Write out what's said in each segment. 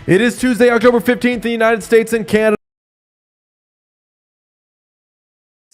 It is Tuesday, October 15th in the United States and Canada.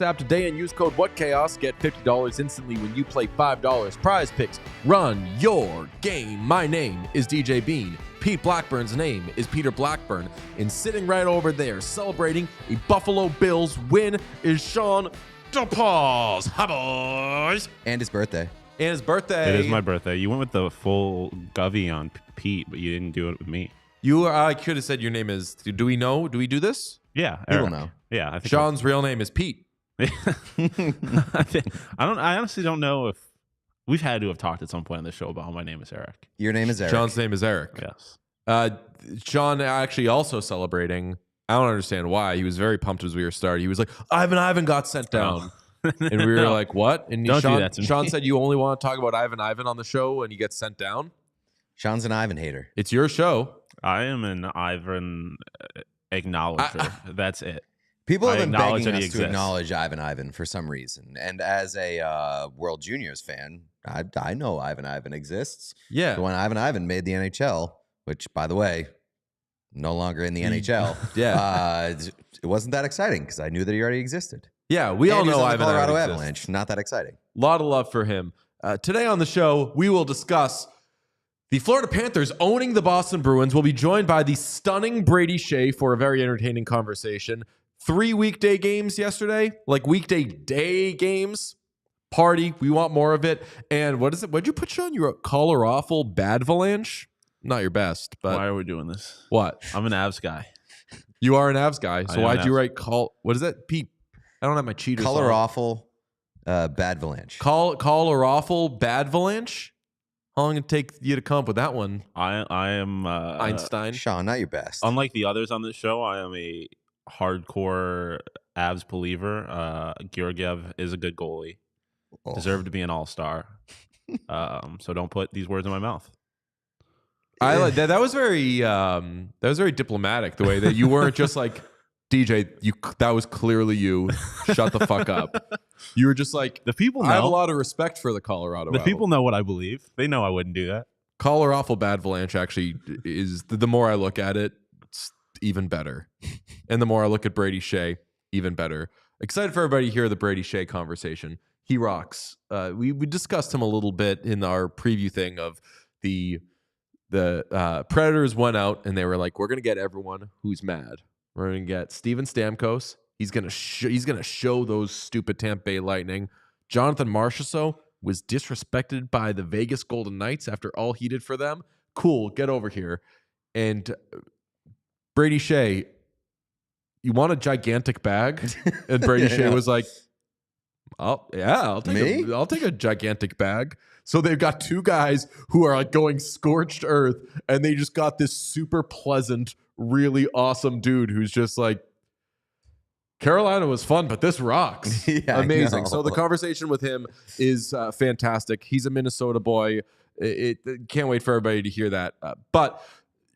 App today and use code WhatChaos. Get $50 instantly when you play $5. Prize Picks. Run your game. My name is DJ Bean. Pete Blackburn's name is Peter Blackburn. And sitting right over there celebrating a Buffalo Bills win is Sean DePaws. Hi, boys. And his birthday. And his birthday. It is my birthday. You went with the full Govey on Pete, but you didn't do it with me. I could have said your name is. Do we know? Do we do this? Yeah, People know. Yeah, I think Sean's real name is Pete. I honestly don't know if we've had to have talked at some point on the show about how my name is Eric. Your name is Eric. Sean's name is Eric. Yes. Sean actually also celebrating. I don't understand why. He was very pumped as we were starting. He was like, Ivan got sent down. And we were like, what? And Don't Sean, do that to me. Sean said you only want to talk about Ivan on the show and he gets sent down. Sean's an Ivan hater. It's your show. I am an Ivan acknowledger. That's it. People have I been acknowledge begging that he us to exists. acknowledge Ivan for some reason. And as a World Juniors fan, I know Ivan exists. Yeah. So when Ivan made the NHL, which, by the way, no longer in the NHL, Yeah. it wasn't that exciting because I knew that he already existed. Yeah, we all And he was know on the Ivan Colorado exists. Avalanche. Not that exciting. A lot of love for him. Today on the show, we will discuss the Florida Panthers owning the Boston Bruins. We'll be joined by the stunning Brady Skjei for a very entertaining conversation. 3 weekday games yesterday, like weekday day games. Party. We want more of it. And what is it? What'd you put, Sean? You wrote Colorado Badvalanche? Not your best, but Why are we doing this? what? I'm an Avs guy. You are an Avs guy. So I am why'd an you Avs. write what is that? Pete, I don't have my cheaters. Color awful, Badvalanche. Colorado Badvalanche? How long did it take you to come up with that one, I am Einstein? Sean, not your best. Unlike the others on this show, I am a hardcore Avs believer. Georgiev is a good goalie. Oh. Deserved to be an all-star. So don't put these words in my mouth. I like that. That was very diplomatic. The way that you weren't just like DJ. That was clearly you. Shut the fuck up. You were just like The people know. I have a lot of respect for the Colorado. The people know what I believe. They know I wouldn't do that. Colorado Badvalanche actually is the more I look at it, it's even better. And the more I look at Brady Skjei, even better. Excited for everybody to hear the Brady Skjei conversation. He rocks. We discussed him a little bit in our preview thing of the Predators went out and they were like, we're going to get everyone who's mad. We're going to get Steven Stamkos. He's going to show those stupid Tampa Bay Lightning. Jonathan Marchessault was disrespected by the Vegas Golden Knights after all he did for them. Cool, get over here. And Brady Skjei, you want a gigantic bag? And Brady Skjei was like, I'll take a gigantic bag. So they've got two guys who are like going scorched earth, and they just got this super pleasant, really awesome dude who's just like, Carolina was fun, but this rocks. Yeah, amazing. So the conversation with him is fantastic. He's a Minnesota boy. Can't wait for everybody to hear that. But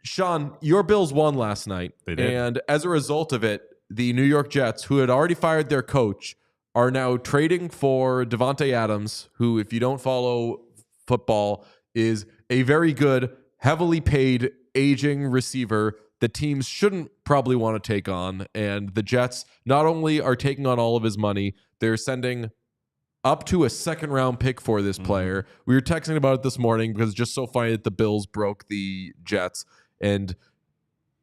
Sean, your Bills won last night. They did. And as a result of it, the New York Jets, who had already fired their coach, are now trading for Devontae Adams, who, if you don't follow football, is a very good, heavily paid, aging receiver that teams shouldn't probably want to take on. And the Jets not only are taking on all of his money, they're sending up to a second-round pick for this player. We were texting about it this morning because it's just so funny that the Bills broke the Jets. And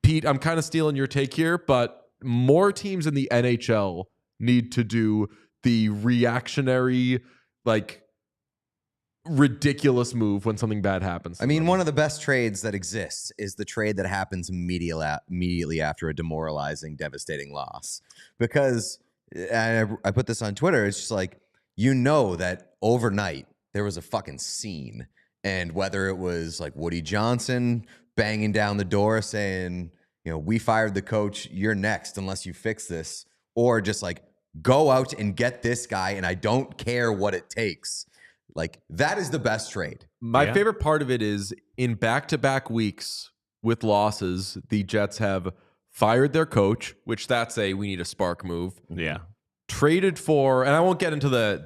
Pete, I'm kind of stealing your take here, but more teams in the NHL need to do the reactionary, like, ridiculous move when something bad happens. I mean, one of the best trades that exists is the trade that happens immediately after a demoralizing, devastating loss. Because I put this on Twitter. It's just like, that overnight there was a fucking scene. And whether it was like Woody Johnson banging down the door saying, we fired the coach, you're next unless you fix this, or just like, go out and get this guy and I don't care what it takes. Like, that is the best trade. My favorite part of it is in back-to-back weeks with losses, the Jets have fired their coach, which that's we need a spark move. Yeah. Traded for, and I won't get into the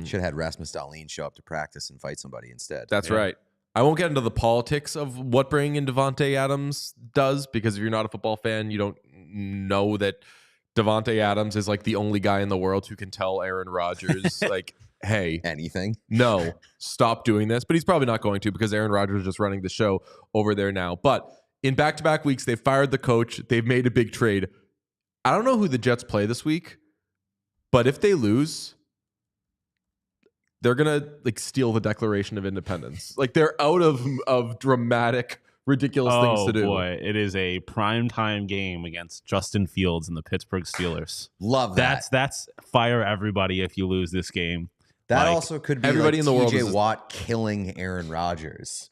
should have had Rasmus Dahlin show up to practice and fight somebody instead. That's right. I won't get into the politics of what bringing in Davante Adams does, because if you're not a football fan, you don't know that Davante Adams is like the only guy in the world who can tell Aaron Rodgers like, hey, anything. No, stop doing this. But he's probably not going to, because Aaron Rodgers is just running the show over there now. But in back-to-back weeks, they've fired the coach. They've made a big trade. I don't know who the Jets play this week, but if they lose, they're going to like steal the Declaration of Independence. Like, they're out of dramatic, ridiculous things to do. Oh boy, it is a primetime game against Justin Fields and the Pittsburgh Steelers. Love that. That's fire everybody if you lose this game. That also could be everybody like in the world TJ Watt killing Aaron Rodgers.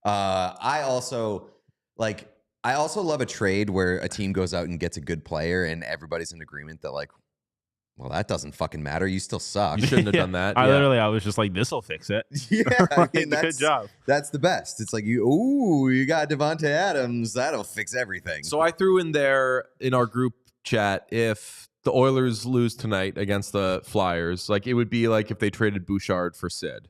I also love a trade where a team goes out and gets a good player and everybody's in agreement that like, well, that doesn't fucking matter. You still suck. You shouldn't have done that. I was just like, this'll fix it. Yeah, I mean, good job. That's the best. It's like you got Davante Adams. That'll fix everything. So I threw in there in our group chat, if the Oilers lose tonight against the Flyers, like it would be like if they traded Bouchard for Sid.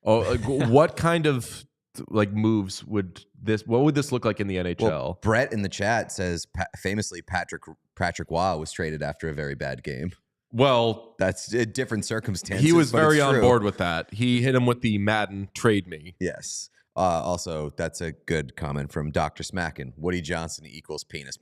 Oh, like, what kind of like moves would this look like in the NHL? Well, Brett in the chat says famously Patrick Waugh was traded after a very bad game. Well, that's a different circumstance. He was very on board with that. He hit him with the Madden trade me. Yes. Also, that's a good comment from Dr. Smackin. Woody Johnson equals penis.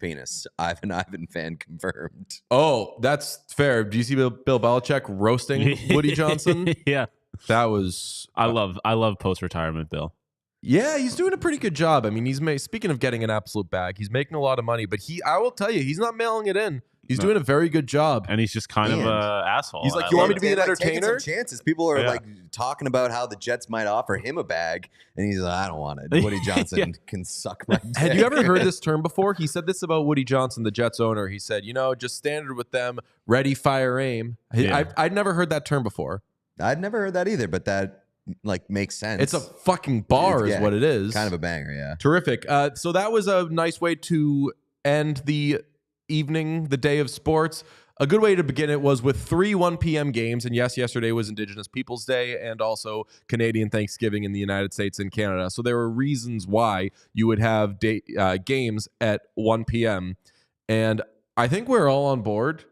Ivan fan confirmed. Oh, that's fair. Do you see Bill Belichick roasting Woody Johnson? Yeah. That was... I love post-retirement Bill. Yeah, he's doing a pretty good job. I mean, speaking of getting an absolute bag, he's making a lot of money, but I will tell you, he's not mailing it in. He's doing a very good job. And he's just kind of an asshole. He's like, you want me to be an entertainer? Some chances. People are like talking about how the Jets might offer him a bag. And he's like, I don't want it. Woody Johnson can suck my dick. Had you ever heard this term before? He said this about Woody Johnson, the Jets owner. He said, just standard with them, ready, fire, aim. I'd never heard that term before. I'd never heard that either, but that like makes sense. It's a fucking bar is what it is. Kind of a banger, yeah. Terrific. So that was a nice way to end the evening, the day of sports. A good way to begin it was with 3 1 p.m. games. And yes, yesterday was Indigenous Peoples Day and also Canadian Thanksgiving in the United States and Canada. So there were reasons why you would have games at 1 p.m. And I think we're all on board.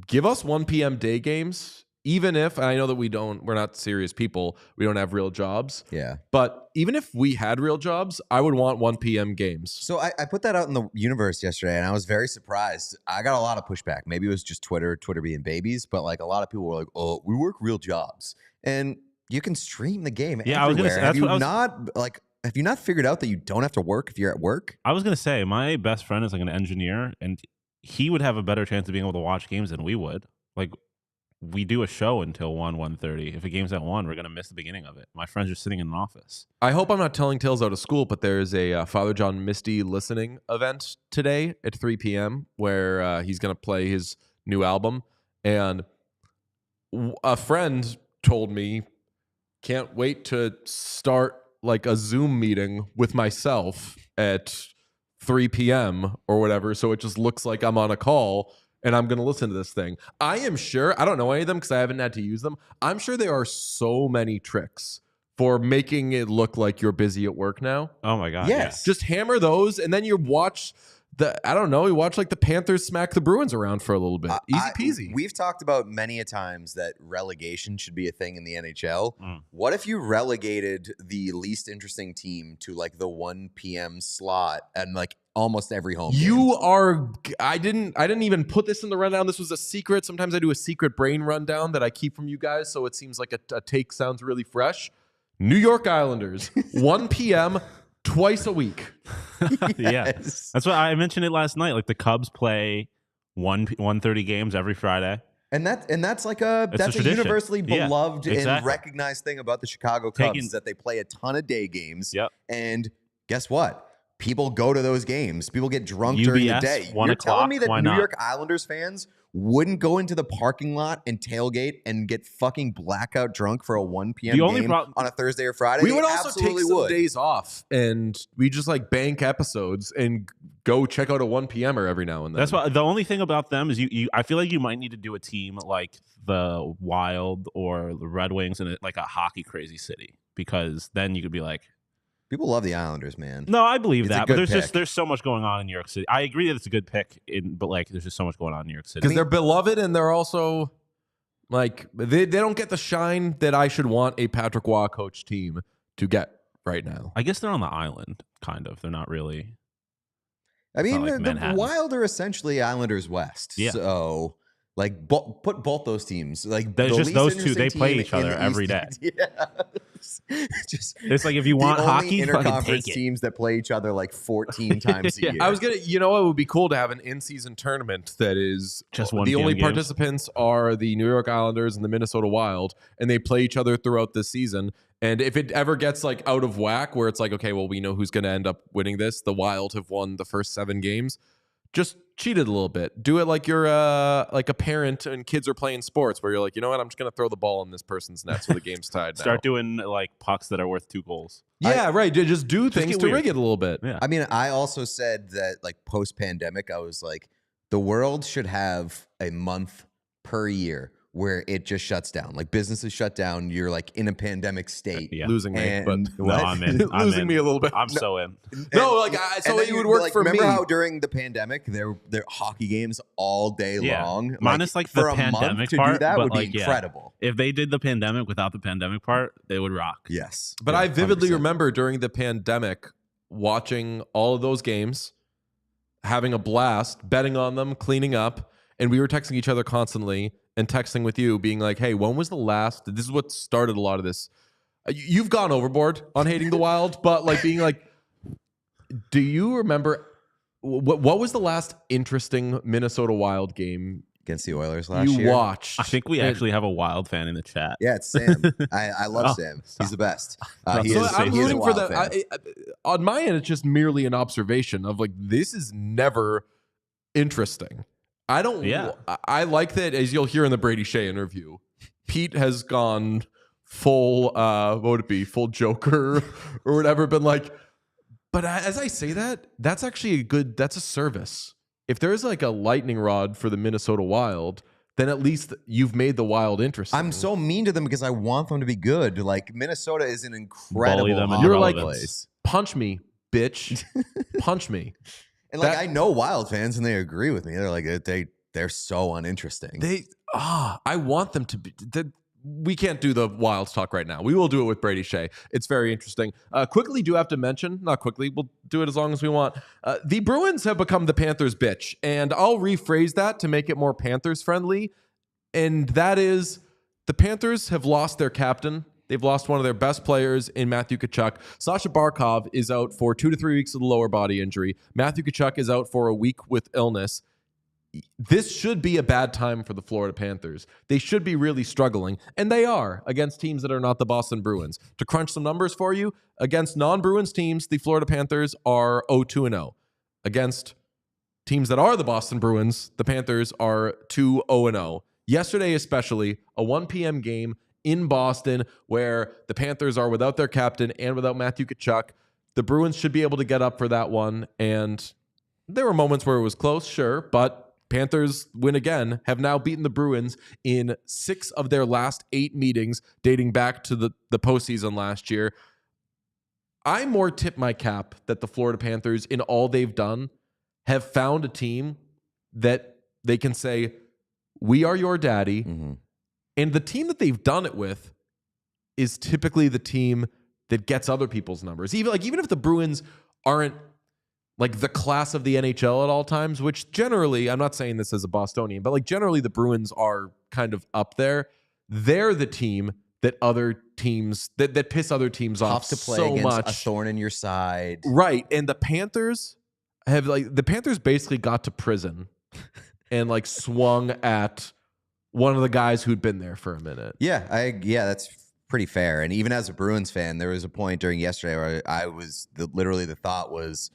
Give us 1 p.m. day games. Even if, I know that we're not serious people, we don't have real jobs. Yeah. But even if we had real jobs, I would want 1 p.m. games. So I put that out in the universe yesterday, and I was very surprised. I got a lot of pushback. Maybe it was just Twitter being babies, but like a lot of people were like, oh, we work real jobs. And you can stream the game everywhere. Have you not figured out that you don't have to work if you're at work? I was going to say, my best friend is like an engineer, and he would have a better chance of being able to watch games than we would. Like, we do a show until 1:30. If a game's at 1, we're going to miss the beginning of it. My friend's just sitting in an office. I hope I'm not telling tales out of school, but there's a Father John Misty listening event today at 3 p.m. where he's going to play his new album. And a friend told me, can't wait to start like a Zoom meeting with myself at 3 p.m. or whatever. So it just looks like I'm on a call and I'm going to listen to this thing. I am sure, I don't know any of them because I haven't had to use them. I'm sure there are so many tricks for making it look like you're busy at work now. Oh my God. Yes. Just hammer those and then you watch like the Panthers smack the Bruins around for a little bit. Easy peasy. We've talked about many a times that relegation should be a thing in the NHL. What if you relegated the least interesting team to like the 1 p.m. slot and like almost every home game? I didn't even put this in the rundown. This was a secret. Sometimes I do a secret brain rundown that I keep from you guys, so it seems like a take sounds really fresh. New York Islanders, 1 p.m. twice a week. Yeah, Yes. that's what I mentioned it last night. Like the Cubs play 1:30 games every Friday. And that's like It's that's a a tradition. universally Yeah, beloved and exactly. recognized thing about the Chicago Cubs Taking- is that they play a ton of day games. Yep. And guess what? People go to those games. People get drunk during the UBS, day. 1 You're telling me o'clock, that why New not? York Islanders fans wouldn't go into the parking lot and tailgate and get fucking blackout drunk for a 1 p.m. The only game problem- on a Thursday or Friday? We They would also take absolutely some would. days off and we just like bank episodes and go check out a 1 p.m.er every now and then. That's why the only thing about them is you. I feel like you might need to do a team like the Wild or the Red Wings in like a hockey crazy city, because then you could be like, People love the Islanders, man. no, I believe It's a that, but good there's so much going on in New York City. I agree that it's a good pick, but like there's just so much going on in New York City. because they're beloved and they're also like they don't get the shine that I should want a Patrick Waugh coach team to get right now. I guess they're on the island, kind of. They're not really. I mean, like the Manhattan. Wild are essentially Islanders West. Yeah. So, like, put both those teams. Like, There's the just least those two. interesting They play team each other in the every East- day. Yeah. Just It's like if you want the only hockey, fucking interconference take it. teams that play each other like 14 times a Yeah. year. I was gonna, you know, it would be cool to have an in-season tournament that is Just 1 the PM only games. participants are the New York Islanders and the Minnesota Wild, and they play each other throughout the season. And if it ever gets like out of whack, where it's like, okay, well, we know who's going to end up winning this. The Wild have won the first 7 games. Just cheat it a little bit. Do it like you're like a parent and kids are playing sports, where you're like, you know what, I'm just going to throw the ball in this person's net so the game's tied. Start now. doing like pucks that are worth 2 goals. Yeah, right. Just do things get to weird. rig it a little bit. Yeah. I mean, I also said that like post-pandemic, I was like, the world should have a month per year where it just shuts down. Like businesses shut down. You're like in a pandemic state. Yeah. Losing me, And but No, what? I'm in. I'm losing in. me a little bit. I'm so in. No, like so And then it would you'd work like, for me. remember how during the pandemic there hockey games all day Yeah. long? Minus like the for a pandemic month to part, do that but, would like, be yeah. incredible. If they did the pandemic without the pandemic part, they would rock. Yes. But Yeah, I vividly 100%. remember during the pandemic watching all of those games, having a blast, betting on them, cleaning up, and we were texting each other constantly and texting with you, being like, hey, when was the last? This is what started a lot of this. You've gone overboard on hating the Wild, but like being like, do you remember what was the last interesting Minnesota Wild game Against the Oilers last you year. watched? I think we And- actually have a Wild fan in the chat. Yeah, it's Sam. I love Oh, Sam. stop. He's the best. So He So is, I'm he is a rooting for Wild them. fan. On my end, it's just merely an observation of like, this is never interesting. I don't. Yeah. I like that, as you'll hear in the Brady Skjei interview. Pete has gone full. What would it be? Full Joker or whatever. Been like, but as I say that, that's actually a good. That's a service. If there's like a lightning rod for the Minnesota Wild, then at least you've made the Wild interesting. I'm so mean to them because I want them to be good. Like Minnesota is an incredible Bully them into hockey You're like, place. punch me, bitch, punch me. And like that- I know Wild fans and they agree with me. They're like they're so uninteresting. I want them to be. We can't do the Wilds talk right now. We will do it with Brady Skjei. It's very interesting. Quickly, do have to mention, not quickly, we'll do it as long as we want. The Bruins have become the Panthers bitch, and I'll rephrase that to make it more Panthers friendly. And that is, the Panthers have lost their captain. They've lost one of their best players in Matthew Tkachuk. Sasha Barkov is out for 2 to 3 weeks with a lower body injury. Matthew Tkachuk is out for a week with illness. This should be a bad time for the Florida Panthers. They should be really struggling, and they are against teams that are not the Boston Bruins. To crunch some numbers for you, against non-Bruins teams, the Florida Panthers are 0-2-0. Against teams that are the Boston Bruins, the Panthers are 2-0-0. Yesterday especially, a 1 p.m. game in Boston where the Panthers are without their captain and without Matthew Tkachuk. The Bruins should be able to get up for that one, and there were moments where it was close, sure, but Panthers win again, have now beaten the Bruins in 6 of their last 8 meetings dating back to the postseason last year. I more tip my cap that the Florida Panthers, in all they've done, have found a team that they can say, we are your daddy. Mm-hmm. And the team that they've done it with is typically the team that gets other people's numbers. Even if the Bruins aren't like the class of the NHL at all times, which generally, I'm not saying this as a Bostonian, but like generally the Bruins are kind of up there. They're the team that other teams that piss other teams off Tough to play so against, much. a thorn in your side. Right. And the Panthers basically got to prison and like swung at one of the guys who'd been there for a minute. Yeah, that's pretty fair. And even as a Bruins fan, there was a point during yesterday where I was literally the thought was,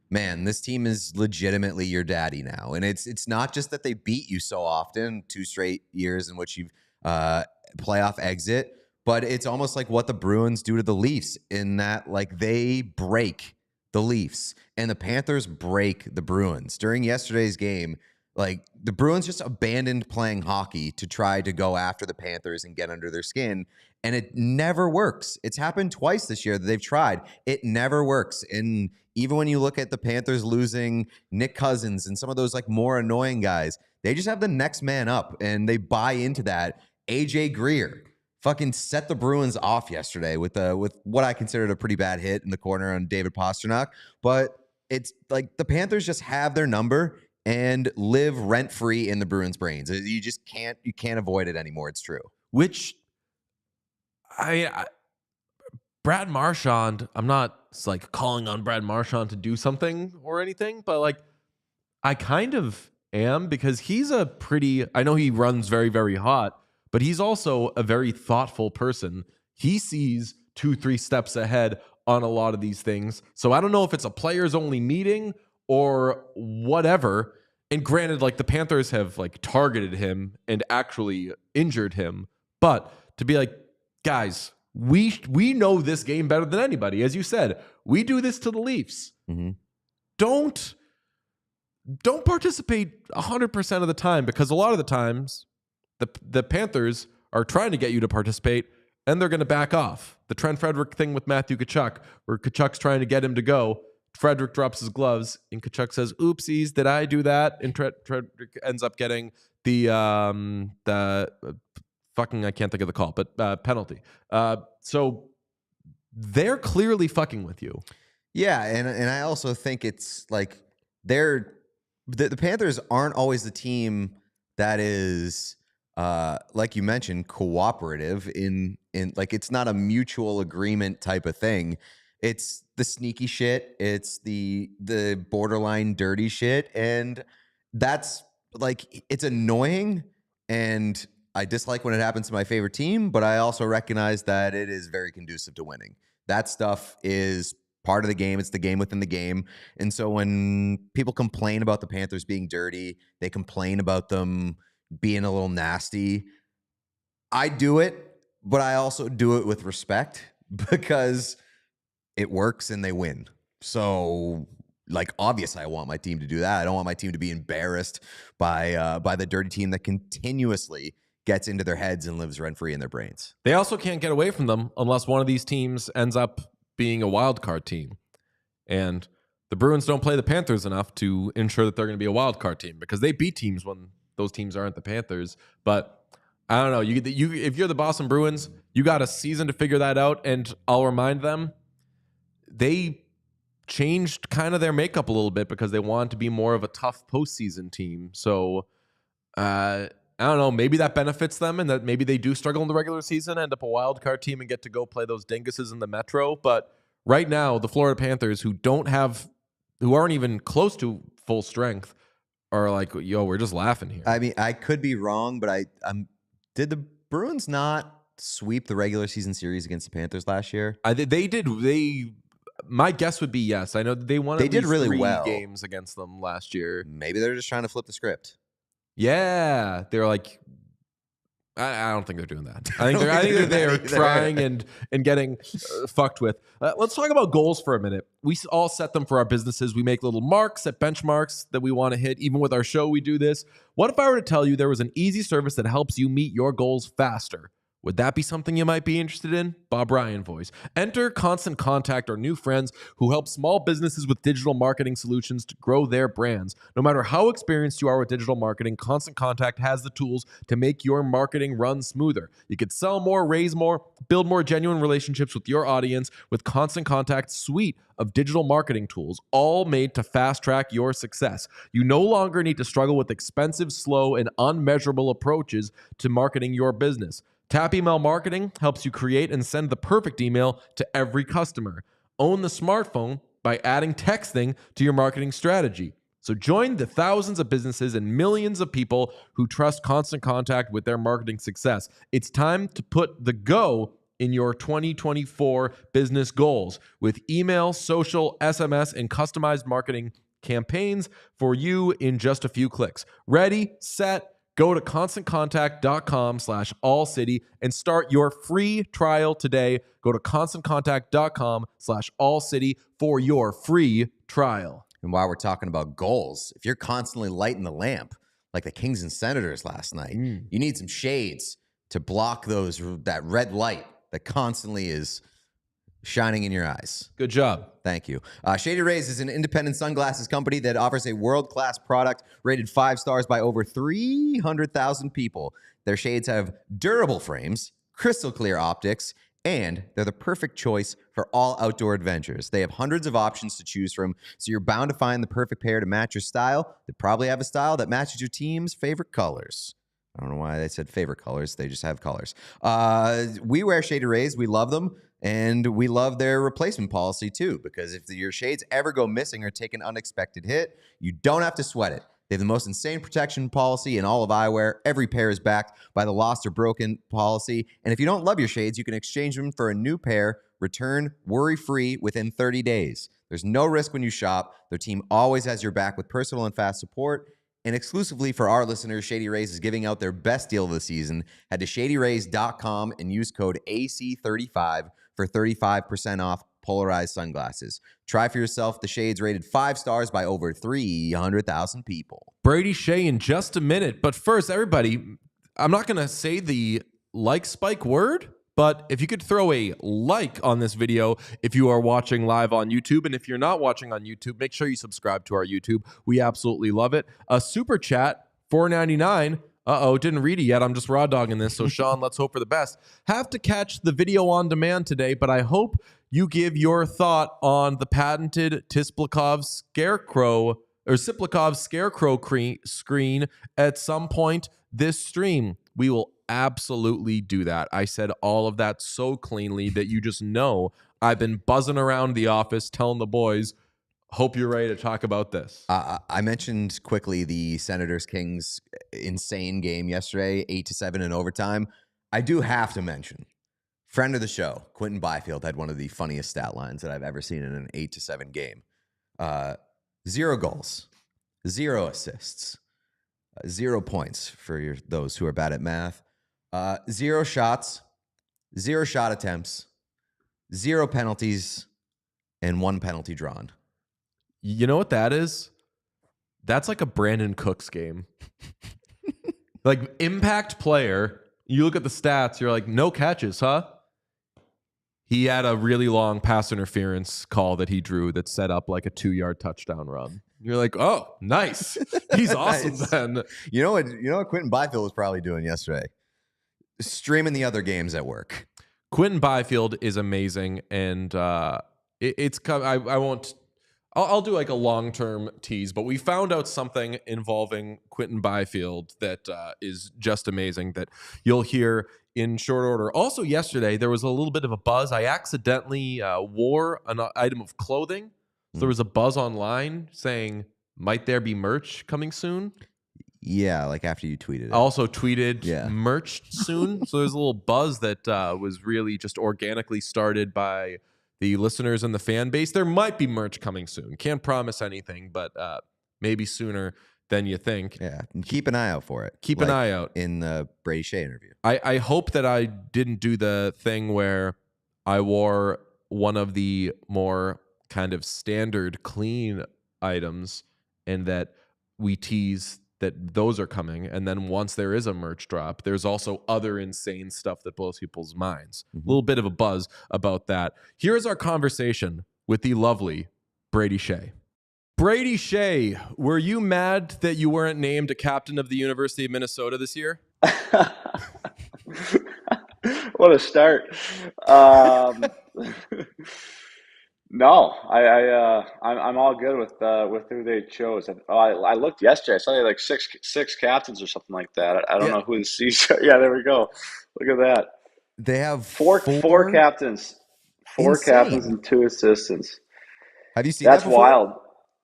man, this team is legitimately your daddy now. And it's not just that they beat you so often, 2 straight years in which you've playoff exit, but it's almost like what the Bruins do to the Leafs in that like they break the Leafs and the Panthers break the Bruins. During yesterday's game, like the Bruins just abandoned playing hockey to try to go after the Panthers and get under their skin. And it never works. It's happened twice this year that they've tried. It never works. And even when you look at the Panthers losing Nick Cousins and some of those like more annoying guys, they just have the next man up and they buy into that. AJ Greer fucking set the Bruins off yesterday with what I considered a pretty bad hit in the corner on David Pastrnak. But it's like the Panthers just have their number and live rent-free in the Bruins' brains. You just can't avoid it anymore. It's true. Which Brad Marchand, I'm not like calling on Brad Marchand to do something or anything, but like I kind of am, because he's I know he runs very, very hot, but he's also a very thoughtful person. He sees 2-3 steps ahead on a lot of these things. So I don't know if it's a players only meeting or whatever. And granted, like the Panthers have like targeted him and actually injured him, but to be like, guys, we know this game better than anybody. As you said, we do this to the Leafs. Mm-hmm. Don't participate 100% of the time, because a lot of the times the Panthers are trying to get you to participate and they're going to back off. The Trent Frederick thing with Matthew Tkachuk, where Tkachuk's trying to get him to go. Frederick drops his gloves and Tkachuk says, oopsies, did I do that? And Frederick ends up getting the fucking, I can't think of the call, but penalty. So they're clearly fucking with you. Yeah, and I also think it's like the Panthers aren't always the team that is like you mentioned, cooperative in like it's not a mutual agreement type of thing. It's the sneaky shit, it's the borderline dirty shit, and that's like it's annoying, and I dislike when it happens to my favorite team, but I also recognize that it is very conducive to winning. That stuff is part of the game. It's the game within the game. And so when people complain about the Panthers being dirty, they complain about them being a little nasty. I do it, but I also do it with respect because it works and they win. So like, obviously I want my team to do that. I don't want my team to be embarrassed by the dirty team that continuously gets into their heads and lives rent-free in their brains. They also can't get away from them unless one of these teams ends up being a wild card team. And the Bruins don't play the Panthers enough to ensure that they're going to be a wild card team, because they beat teams when those teams aren't the Panthers. But I don't know. You if you're the Boston Bruins, you got a season to figure that out. And I'll remind them, they changed kind of their makeup a little bit because they wanted to be more of a tough postseason team. So I don't know, maybe that benefits them, and that maybe they do struggle in the regular season, end up a wild card team and get to go play those dinguses in the Metro. But right now, the Florida Panthers, who aren't even close to full strength, are like, yo, we're just laughing here. I mean, I could be wrong, but did the Bruins not sweep the regular season series against the Panthers last year? They did. My guess would be yes. I know they won. They did really 3 well games against them last year. Maybe they're just trying to flip the script. Yeah, they're like, I don't think they're doing that. I think they're trying and getting fucked with. Let's talk about goals for a minute. We all set them for our businesses. We make little marks, set benchmarks that we want to hit. Even with our show, we do this. What if I were to tell you there was an easy service that helps you meet your goals faster? Would that be something you might be interested in? Bob Ryan voice. Enter Constant Contact, our new friends who help small businesses with digital marketing solutions to grow their brands. No matter how experienced you are with digital marketing, Constant Contact has the tools to make your marketing run smoother. You could sell more, raise more, build more genuine relationships with your audience with Constant Contact's suite of digital marketing tools, all made to fast-track your success. You no longer need to struggle with expensive, slow, and unmeasurable approaches to marketing your business. Tap Email Marketing helps you create and send the perfect email to every customer. Own the smartphone by adding texting to your marketing strategy. So join the thousands of businesses and millions of people who trust Constant Contact with their marketing success. It's time to put the go in your 2024 business goals with email, social, SMS, and customized marketing campaigns for you in just a few clicks. Ready, set, go to constantcontact.com/allcity and start your free trial today. Go to constantcontact.com/allcity for your free trial. And while we're talking about goals, if you're constantly lighting the lamp like the Kings and Senators last night, you need some shades to block that red light that constantly is shining in your eyes. Good job. Thank you. Shady Rays is an independent sunglasses company that offers a world-class product rated 5 stars by over 300,000 people. Their shades have durable frames, crystal clear optics, and they're the perfect choice for all outdoor adventures. They have hundreds of options to choose from, so you're bound to find the perfect pair to match your style. They probably have a style that matches your team's favorite colors. I don't know why they said favorite colors. They just have colors. We wear Shady Rays. We love them. And we love their replacement policy, too, because if your shades ever go missing or take an unexpected hit, you don't have to sweat it. They have the most insane protection policy in all of eyewear. Every pair is backed by the lost or broken policy. And if you don't love your shades, you can exchange them for a new pair, return worry-free within 30 days. There's no risk when you shop. Their team always has your back with personal and fast support. And exclusively for our listeners, Shady Rays is giving out their best deal of the season. Head to shadyrays.com and use code AC35 for 35% off polarized sunglasses. Try for yourself the shades rated 5 stars by over 300,000 people. Brady Skjei in just a minute. But first, everybody, I'm not going to say the like spike word, but if you could throw a like on this video if you are watching live on YouTube. And if you're not watching on YouTube, make sure you subscribe to our YouTube. We absolutely love it. A super chat, $4.99. Didn't read it yet. I'm just raw dogging this. So, Sean, let's hope for the best. Have to catch the video on demand today, but I hope you give your thought on the patented Tisplikov Scarecrow or Siplikov Scarecrow screen at some point this stream. We will absolutely do that. I said all of that so cleanly that you just know I've been buzzing around the office telling the boys, hope you're ready to talk about this. I mentioned quickly the Senators-Kings insane game yesterday, 8-7 in overtime. I do have to mention, friend of the show, Quentin Byfield had one of the funniest stat lines that I've ever seen in an 8-7 game. 0 goals, 0 assists, 0 points for those who are bad at math, 0 shots, 0 shot attempts, 0 penalties, and 1 penalty drawn. You know what that is? That's like a Brandon Cooks game. Like impact player, you look at the stats, you're like, no catches, huh? He had a really long pass interference call that he drew that set up like a 2-yard touchdown run. You're like, oh, nice. He's awesome Nice. then. You know what Quentin Byfield was probably doing yesterday? Streaming the other games at work. Quentin Byfield is amazing, and I won't. I'll do like a long-term tease, but we found out something involving Quentin Byfield that is just amazing that you'll hear in short order. Also, yesterday, there was a little bit of a buzz. I accidentally wore an item of clothing. So there was a buzz online saying, might there be merch coming soon? Yeah, like after you tweeted it. I also tweeted Yeah. merch soon. So there's a little buzz that was really just organically started by the listeners and the fan base. There might be merch coming soon. Can't promise anything, but maybe sooner than you think. Yeah, and keep an eye out for it. Keep an eye out. In the Brady Skjei interview. I hope that I didn't do the thing where I wore one of the more kind of standard clean items and that we tease that those are coming. And then once there is a merch drop, there's also other insane stuff that blows people's minds. A little bit of a buzz about that. Here's our conversation with the lovely Brady Skjei. Brady Skjei, were you mad that you weren't named a captain of the University of Minnesota this year? What a start. No, I'm all good with who they chose. I looked yesterday. I saw they had like six captains or something like that. I don't Yeah, know who the C's. Yeah, there we go. Look at that. they have Four four. captains, four captains Insane. and two assistants. Have you seen that That's before? wild.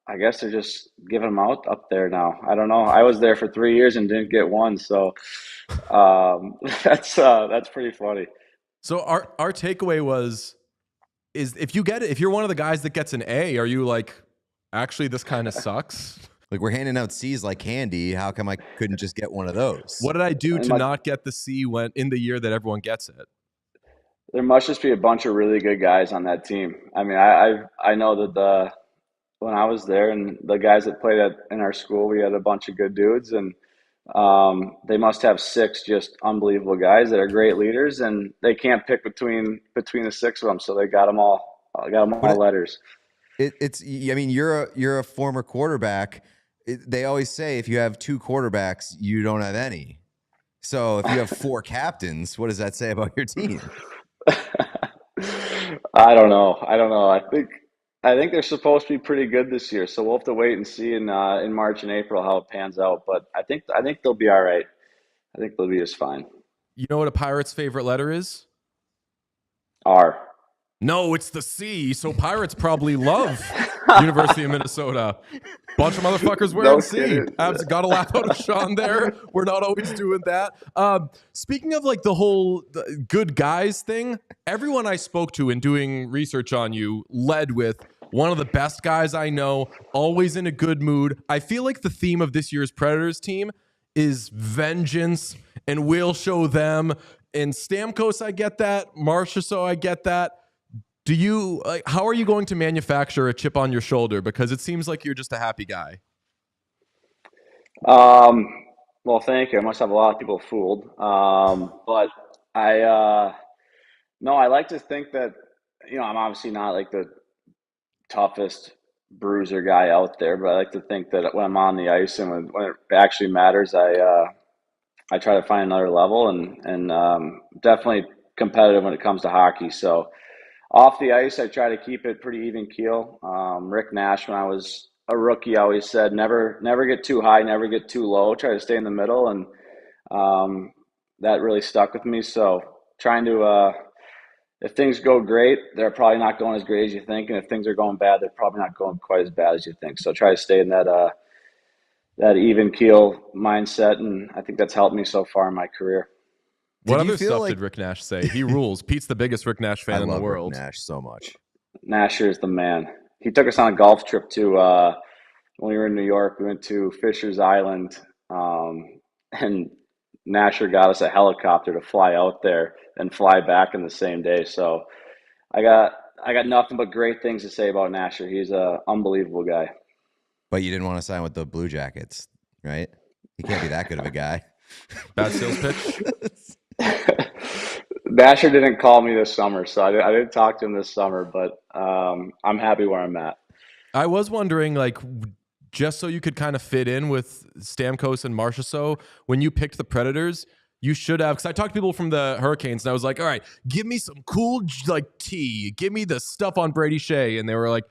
I guess they're just giving them out up there now. I don't know. I was there for 3 years and didn't get one, so that's pretty funny. So our takeaway is if you're one of the guys that gets an A, are you like, actually this kind of sucks? Like, we're handing out C's like candy. How come I couldn't just get one of those? What did I do And to not get the C when in the year that everyone gets it? there must just be a bunch of really good guys on that team. I mean, I know that when I was there and the guys that played in our school, we had a bunch of good dudes, and they must have six just unbelievable guys that are great leaders, and they can't pick between the six of them, so they got them all. Got them all letters. It's. I mean, you're a former quarterback. They always say if you have two quarterbacks, you don't have any. So if you have four captains, what does that say about your team? I don't know. I think they're supposed to be pretty good this year, so we'll have to wait and see in March and April how it pans out. But I think they'll be all right. I think they'll be just fine. You know what a Pirate's favorite letter is? R. No, it's the C. So Pirates probably love University of Minnesota. Bunch of motherfuckers wearing No C. kidding. Got to laugh out of Sean there. We're not always doing that. Speaking of like the whole good guys thing, everyone I spoke to in doing research on you led with one of the best guys I know, always in a good mood. I feel like the theme of this year's Predators team is vengeance, and we'll show them. In Stamkos, I get that. Marchessault, I get that. Do you how are you going to manufacture a chip on your shoulder? Because it seems like you're just a happy guy. Well, thank you. I must have a lot of people fooled. But I no, I like to think that I'm obviously not like the toughest bruiser guy out there, but I like to think that when I'm on the ice and when it actually matters, I try to find another level and definitely competitive when it comes to hockey. So. Off the ice, I try to keep it pretty even keel. Rick Nash, when I was a rookie, always said, never get too high, never get too low. Try to stay in the middle, and that really stuck with me. So trying to, if things go great, they're probably not going as great as you think, and if things are going bad, they're probably not going quite as bad as you think. So try to stay in that even keel mindset, and I think that's helped me so far in my career. What other stuff did Rick Nash say? He rules. Pete's the biggest Rick Nash fan in the world. Rick Nash so much. Nasher is the man. He took us on a golf trip to when we were in New York. We went to Fisher's Island, and Nasher got us a helicopter to fly out there and fly back in the same day. So I got nothing but great things to say about Nasher. He's an unbelievable guy. But you didn't want to sign with the Blue Jackets, right? He can't be that good of a guy. Bad sales pitch. Nasher didn't call me this summer, so I didn't talk to him this summer, but I'm happy where I'm at. I was wondering, like, just so you could kind of fit in with Stamkos and Marchessault, when you picked the Predators, you should have, because I talked to people from the Hurricanes, and I was like, all right, give me some cool, like, tea. Give me the stuff on Brady Skjei. And they were like,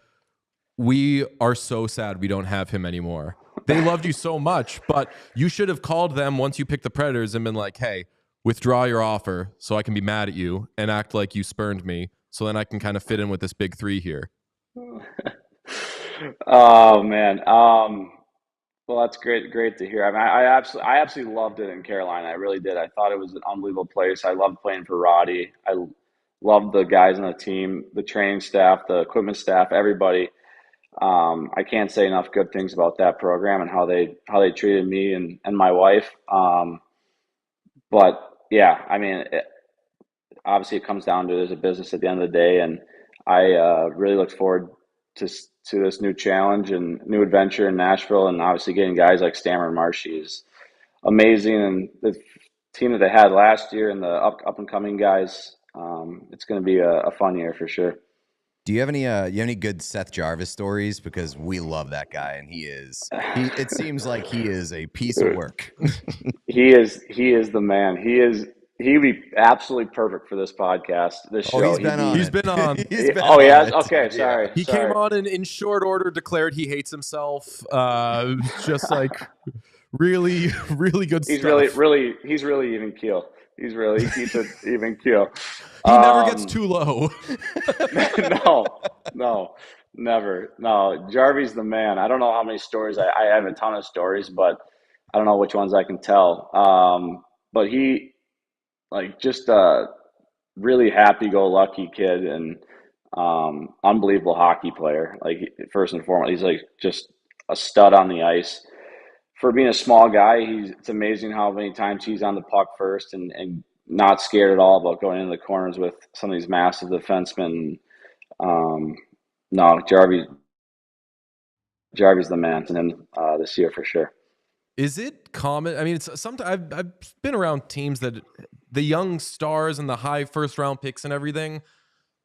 we are so sad we don't have him anymore. They loved you so much, but you should have called them once you picked the Predators and been like, hey, withdraw your offer so I can be mad at you and act like you spurned me, so then I can kind of fit in with this big three here. Oh man. Well, that's great to hear. I mean, I absolutely loved it in Carolina. I really did. I thought it was an unbelievable place. I loved playing for Roddy. I loved the guys on the team, the training staff, the equipment staff, everybody. I can't say enough good things about that program and how they treated me and my wife. But yeah, I mean, obviously it comes down to there's a business at the end of the day, and I really look forward to this new challenge and new adventure in Nashville, and obviously getting guys like Stammer and Marshy is amazing, and the team that they had last year and the up and coming guys, it's going to be a fun year for sure. Do you have any good Seth Jarvis stories? Because we love that guy, and it seems like he is a piece of work. He is the man. He is He'd be absolutely perfect for this podcast, this Oh, show. he's been on He's it. been on. He's been Oh, he on has? it. Okay, Yeah. sorry. He came on and in short order declared he hates himself. Just like really, really good He's stuff. he's really even keel. He keeps it even keel. He never gets too low. No, never. No, Jarvy's the man. I don't know how many stories. I have a ton of stories, but I don't know which ones I can tell. But he, like, just a really happy-go-lucky kid and unbelievable hockey player. Like, first and foremost, he's like just a stud on the ice. For being a small guy, it's amazing how many times he's on the puck first and not scared at all about going into the corners with some of these massive defensemen. Um, no, Jarvy's the man to him this year for sure. Is it common? I mean, it's sometimes I've been around teams that the young stars and the high first round picks and everything.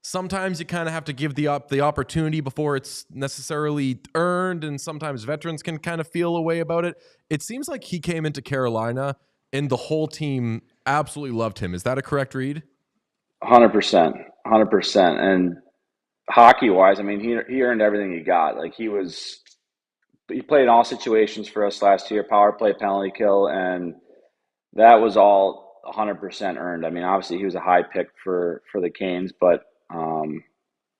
Sometimes you kind of have to give the opportunity before it's necessarily earned, and sometimes veterans can kind of feel a way about it. It seems like he came into Carolina and the whole team absolutely loved him. Is that a correct read? 100%, 100%. And hockey wise, I mean, he earned everything he got. Like he played in all situations for us last year, power play, penalty kill, and that was all 100% earned. I mean, obviously he was a high pick for the Canes, but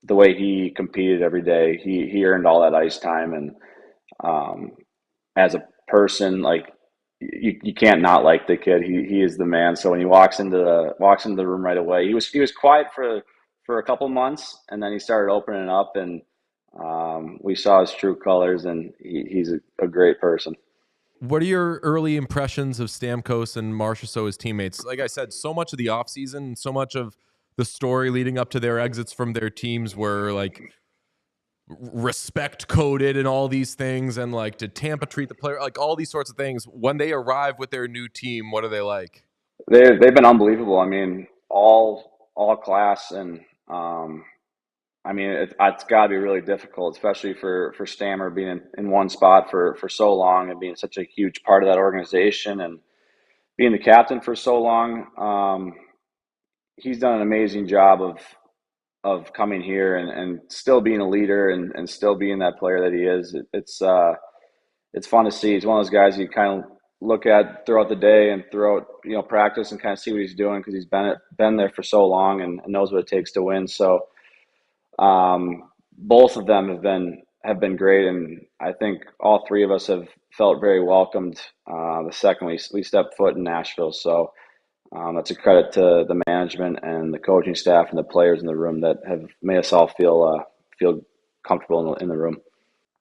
the way he competed every day, he earned all that ice time. And as a person, like you can't not like the kid. He is the man. So when he walks into the room right away, he was quiet for a couple months, and then he started opening up, and we saw his true colors, and he's a great person. What are your early impressions of Stamkos and Marchessault as teammates? Like I said, so much of the offseason, so much of the story leading up to their exits from their teams were like respect coded and all these things, and like did Tampa treat the player like all these sorts of things. When they arrive with their new team, what are they like? They've been unbelievable. I mean, all class, and I mean, it's got to be really difficult, especially for Stammer being in one spot for so long and being such a huge part of that organization and being the captain for so long. He's done an amazing job of coming here and still being a leader and still being that player that he is. It's fun to see. He's one of those guys you kind of look at throughout the day and throughout practice and kind of see what he's doing because he's been there for so long and knows what it takes to win. So both of them have been great, and I think all three of us have felt very welcomed the second we stepped foot in Nashville. So that's a credit to the management and the coaching staff and the players in the room that have made us all feel comfortable in the room.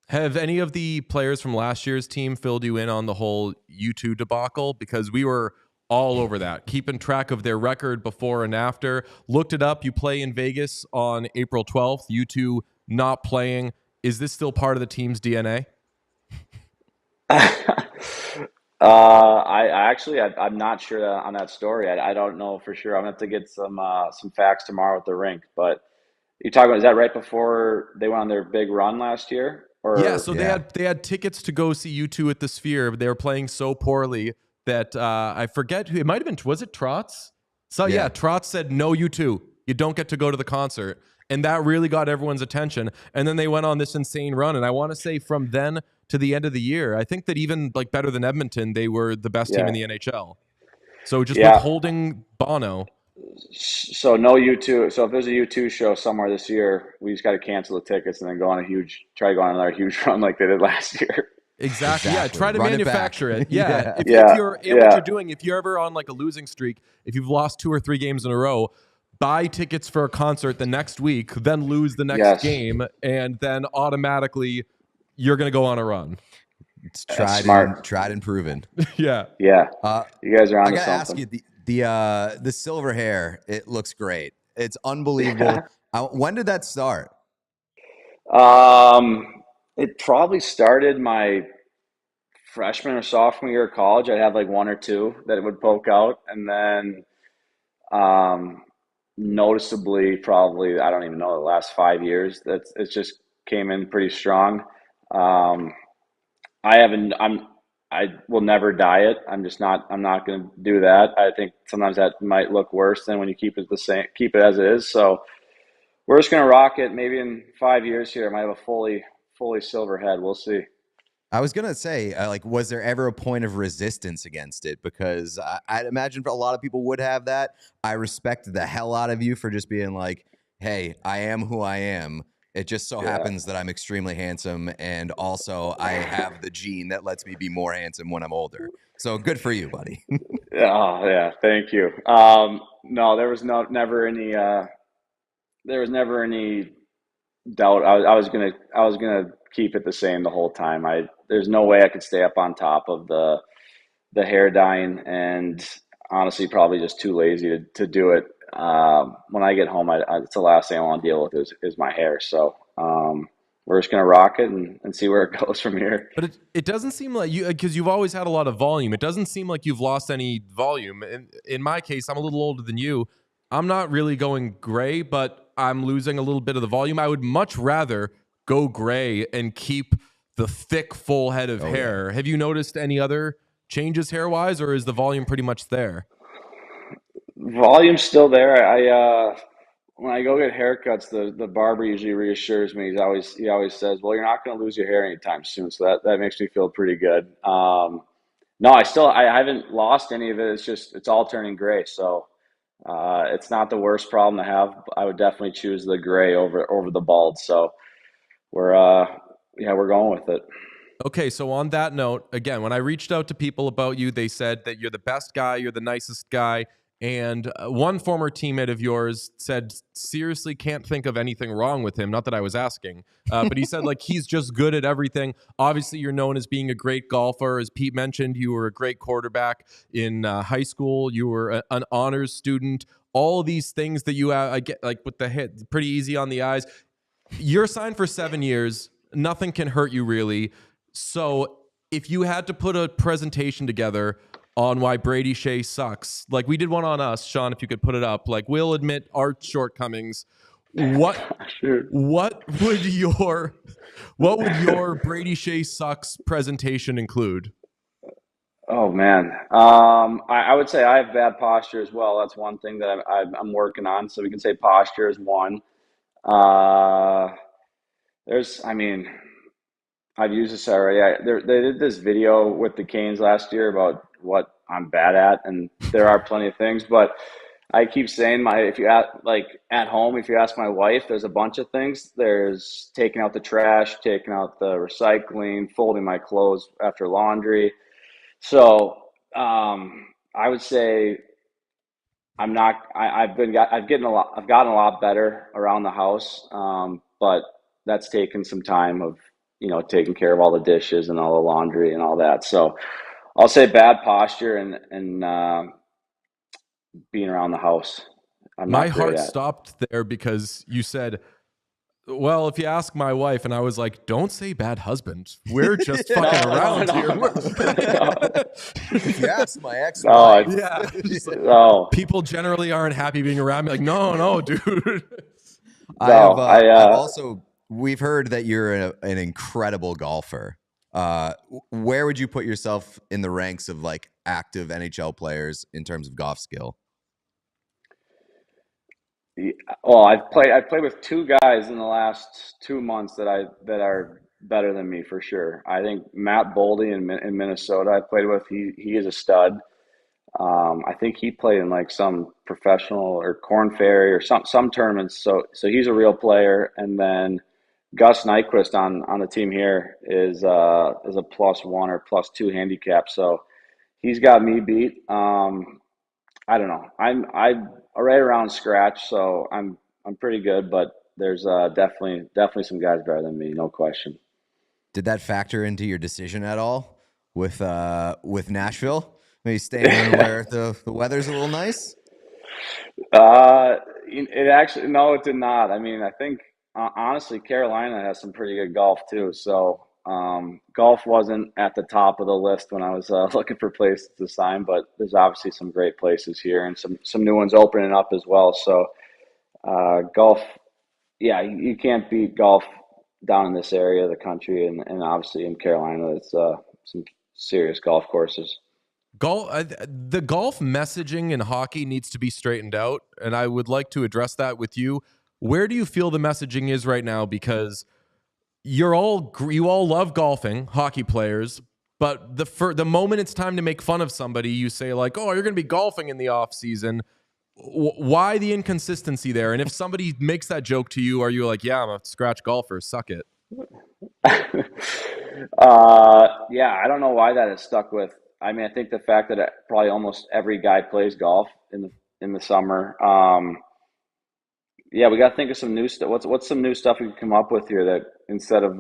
Have any of the players from last year's team filled you in on the whole U2 debacle? Because we were all over that, keeping track of their record before and after. Looked it up. You play in Vegas on April 12th. U2 not playing. Is this still part of the team's DNA? I'm not sure on that story. I don't know for sure. I'm gonna have to get some facts tomorrow at the rink. But you're talking about, is that right before they went on their big run last year? Or Yeah, so they had tickets to go see U2 at the Sphere. They were playing so poorly that I forget who it might have been. Was it Trotz? So yeah, Trotz said no U2. You don't get to go to the concert, and that really got everyone's attention. And then they went on this insane run. And I want to say from then to the end of the year, I think that even like better than Edmonton, they were the best team in the NHL. So just withholding Bono. So no U2. So if there's a U2 show somewhere this year, we just got to cancel the tickets and then try to go on another huge run like they did last year. Exactly. Yeah. Try to manufacture it. Yeah. If you're what you're doing, if you're ever on like a losing streak, if you've lost 2 or 3 games in a row, buy tickets for a concert the next week, then lose the next game, and then automatically you're going to go on a run. It's tried and proven. Yeah. Yeah. You guys are on. I gotta ask you, the silver hair, it looks great. It's unbelievable. When did that start? It probably started my freshman or sophomore year of college. I'd have like 1 or 2 that it would poke out, and then noticeably, probably, I don't even know, the last 5 years that it just came in pretty strong. I I will never diet. I'm not going to do that. I think sometimes that might look worse than when you keep it as it is. So we're just going to rock it. Maybe in 5 years here, I might have a fully silver head. We'll see. I was gonna say, was there ever a point of resistance against it? Because I'd imagine a lot of people would have that. I respect the hell out of you for just being like, "Hey, I am who I am. It just so happens that I'm extremely handsome, and also I have the gene that lets me be more handsome when I'm older." So good for you, buddy. Oh yeah, thank you. No, there was never any doubt. I was gonna keep it the same the whole time. There's no way I could stay up on top of the hair dyeing, and honestly, probably just too lazy to do it. When I get home, it's the last thing I want to deal with is my hair. So we're just gonna rock it and see where it goes from here. But it doesn't seem like you, because you've always had a lot of volume. It doesn't seem like you've lost any volume. In my case, I'm a little older than you. I'm not really going gray, but I'm losing a little bit of the volume. I would much rather go gray and keep the thick, full head of hair. Yeah. Have you noticed any other changes hair-wise, or is the volume pretty much there? Volume's still there. When I go get haircuts, the barber usually reassures me. He always says, "Well, you're not going to lose your hair anytime soon." So that makes me feel pretty good. No, I haven't lost any of it. It's all turning gray. So it's not the worst problem to have. I would definitely choose the gray over the bald. So we're going with it. Okay, so on that note, again, when I reached out to people about you, they said that you're the best guy, you're the nicest guy. And one former teammate of yours said, seriously, can't think of anything wrong with him. Not that I was asking, but he said, like, he's just good at everything. Obviously, you're known as being a great golfer. As Pete mentioned, you were a great quarterback in high school. You were an honors student. All these things that you I get, like with the hit, pretty easy on the eyes. You're signed for 7 years. Nothing can hurt you, really. So if you had to put a presentation together on why Brady Skjei sucks, like we did one on us, Sean, if you could put it up, like we'll admit our shortcomings. What would your Brady Skjei sucks presentation include? Oh man, I would say I have bad posture as well. That's one thing that I'm working on. So we can say posture is one. I've used this already. They did this video with the Canes last year about what I'm bad at, and there are plenty of things. But I keep saying if you at home, if you ask my wife, there's a bunch of things. There's taking out the trash, taking out the recycling, folding my clothes after laundry. So I would say I'm not. I've gotten a lot better around the house, but that's taken some time of taking care of all the dishes and all the laundry and all that. So I'll say bad posture and being around the house. My heart stopped there because you said, well, if you ask my wife, and I was like, don't say bad husband. We're just fucking around here. If you ask my ex-wife. People generally aren't happy being around me. Like, no, dude. We've heard that you're an incredible golfer. Where would you put yourself in the ranks of like active NHL players in terms of golf skill? Well, I've played with two guys in the last 2 months that are better than me for sure. I think Matt Boldy in Minnesota I played with. He is a stud. I think he played in like some professional or Corn Ferry or some tournaments. So he's a real player. And then Gus Nyquist on the team here is a +1 or +2 handicap. So he's got me beat. I don't know. I'm right around scratch, so I'm pretty good. But there's definitely some guys better than me, no question. Did that factor into your decision at all with Nashville? Maybe staying where the weather's a little nice? It actually, no, it did not. I mean, I think honestly, Carolina has some pretty good golf too. So golf wasn't at the top of the list when I was looking for places to sign, but there's obviously some great places here and some new ones opening up as well. So golf, yeah, you can't beat golf down in this area of the country, and obviously in Carolina, it's serious golf courses. The golf messaging in hockey needs to be straightened out, and I would like to address that with you. Where do you feel the messaging is right now? Because you all love golfing, hockey players, but the moment it's time to make fun of somebody, you say like, "Oh, you're going to be golfing in the off season." Why the inconsistency there? And if somebody makes that joke to you, are you like, "Yeah, I'm a scratch golfer, suck it"? Yeah, I don't know why that has stuck with. I mean, I think the fact that probably almost every guy plays golf in the summer. Yeah, we got to think of some new stuff. What's some new stuff we can come up with here that instead of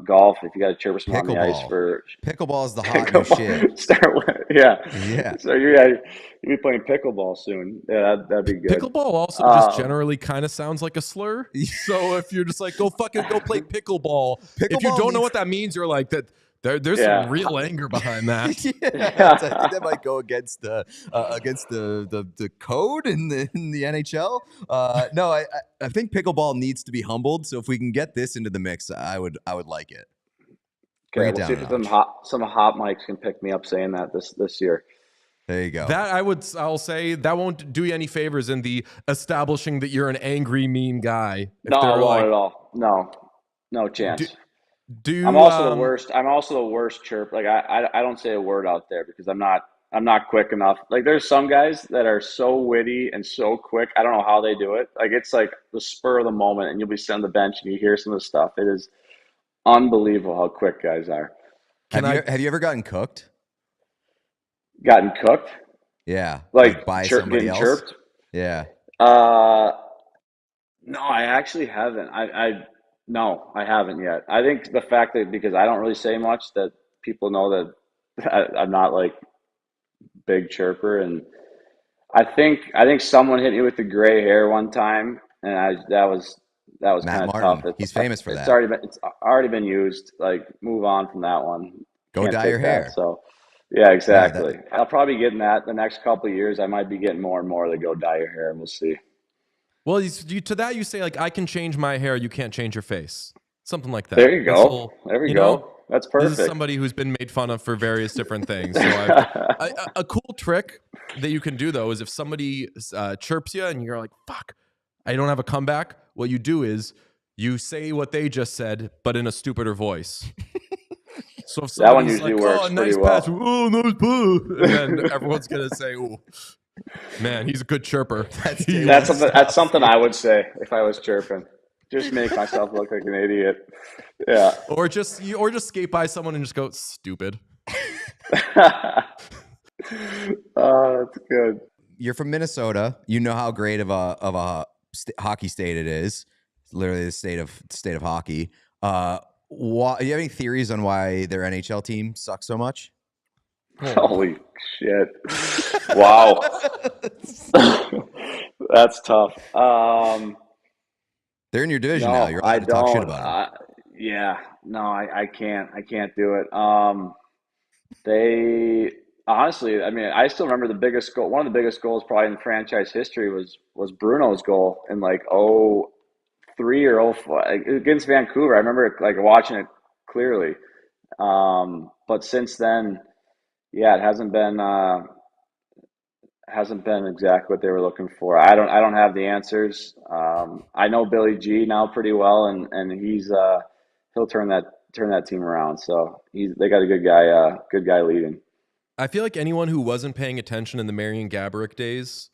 golf, if you got to chirp someone on the ice for pickleball is the hot new shit. Start with, yeah. Yeah. So you'll be playing pickleball soon. Yeah, that'd be good. Pickleball also just generally kind of sounds like a slur. So if you're just like, go play pickleball. If you don't know what that means, you're like that. There's some real anger behind that. I think that might go against the code in the NHL. No, I think pickleball needs to be humbled. So if we can get this into the mix, I would like it. Okay, we'll see if some hot mics can pick me up saying that this year. There you go. I'll say that won't do you any favors in the establishing that you're an angry, mean guy. No, I won't at all. No chance. I'm also the worst chirp. Like I don't say a word out there because I'm not quick enough. Like there's some guys that are so witty and so quick. I don't know how they do it. Like it's like the spur of the moment, and you'll be sitting on the bench and you hear some of the stuff. It is unbelievable how quick guys are. Have you ever gotten cooked? Gotten cooked? Yeah, like by somebody else. Chirped? Yeah. No, I actually haven't. No, I haven't yet. I think the fact that because I don't really say much, that people know that I'm not like big chirper, and I think someone hit me with the gray hair one time, and that was kind of tough. He's famous for that. It's already been used. Like move on from that one. Go dye your hair. So yeah, exactly. I'll probably get in that the next couple of years. I might be getting more and more to go dye your hair, and we'll see. Well, to that you say like, I can change my hair, you can't change your face. Something like that. There you go. There we go. That's perfect. This is somebody who's been made fun of for various different things. So a cool trick that you can do, though, is if somebody chirps you and you're like, fuck, I don't have a comeback, what you do is you say what they just said, but in a stupider voice. So if that one usually like, works nice pretty pass, well. oh, nice pass, and then everyone's going to say, oh, man, he's a good chirper. That's something I would say if I was chirping. Just make myself look like an idiot. Yeah. Or just skate by someone and just go, stupid. That's good. You're from Minnesota. You know how great of a hockey state it is. It's literally the state of hockey. Do you have any theories on why their NHL team sucks so much? Holy shit. Wow. That's tough. They're in your division now. You're allowed to talk shit about them. Yeah. No, I can't. I can't do it. They honestly, I mean, I still remember the biggest goal. One of the biggest goals probably in franchise history was Bruno's goal in like 03 or 04 against Vancouver. I remember like watching it clearly. But since then, yeah, it hasn't been exactly what they were looking for. I don't have the answers. I know Billy G now pretty well, and he'll turn that team around. So they got a good guy leading. I feel like anyone who wasn't paying attention in the Marian Gaborik days,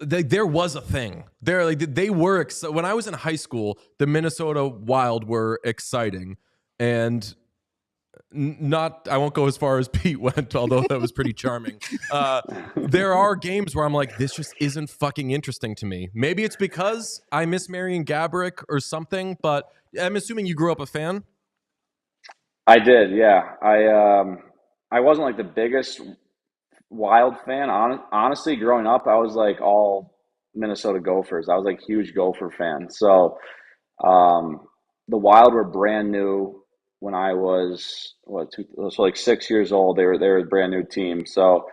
there was a thing. They were when I was in high school, the Minnesota Wild were exciting, and I won't go as far as Pete went, although that was pretty charming. There are games where I'm like, this just isn't fucking interesting to me. Maybe it's because I miss Marian Gaborik or something, but I'm assuming you grew up a fan. I did, yeah. I wasn't like the biggest Wild fan. Honestly, growing up, I was like all Minnesota Gophers. I was like huge Gopher fan. So the Wild were brand new when I was like 6 years old. They were a brand new team. So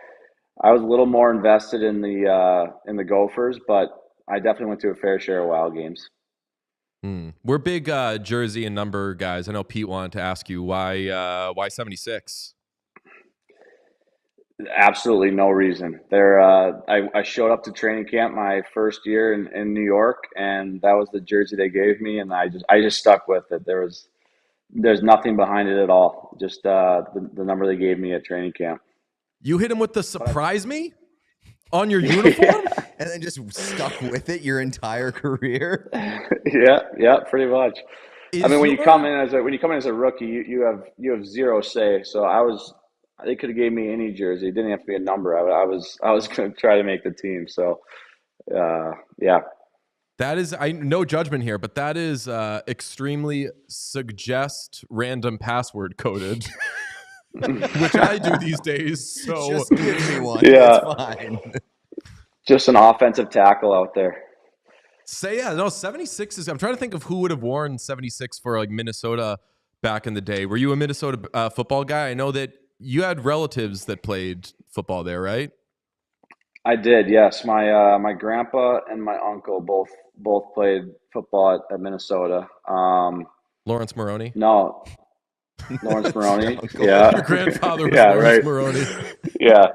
I was a little more invested in the Gophers, but I definitely went to a fair share of Wild games. We're big jersey and number guys. I know Pete wanted to ask you why 76? Absolutely no reason. I showed up to training camp my first year in New York, and that was the jersey they gave me, and I just stuck with it. There's nothing behind it at all. Just the number they gave me at training camp. You hit him with the surprise me on your uniform, and then just stuck with it your entire career. Yeah, pretty much. When you come in as a rookie, you have zero say. So they could have gave me any jersey. It didn't have to be a number. I was going to try to make the team. So, yeah. That is, no judgment here, but that is extremely suggest random password coded, which I do these days. So just give me one. Yeah, it's fine. Just an offensive tackle out there. 76 is. I'm trying to think of who would have worn 76 for like Minnesota back in the day. Were you a Minnesota football guy? I know that you had relatives that played football there, right? I did, yes. My grandpa and my uncle both played football at Minnesota. Lawrence Maroney? No, Lawrence Maroney. Yeah, your grandfather was Lawrence right. Maroney. Yeah,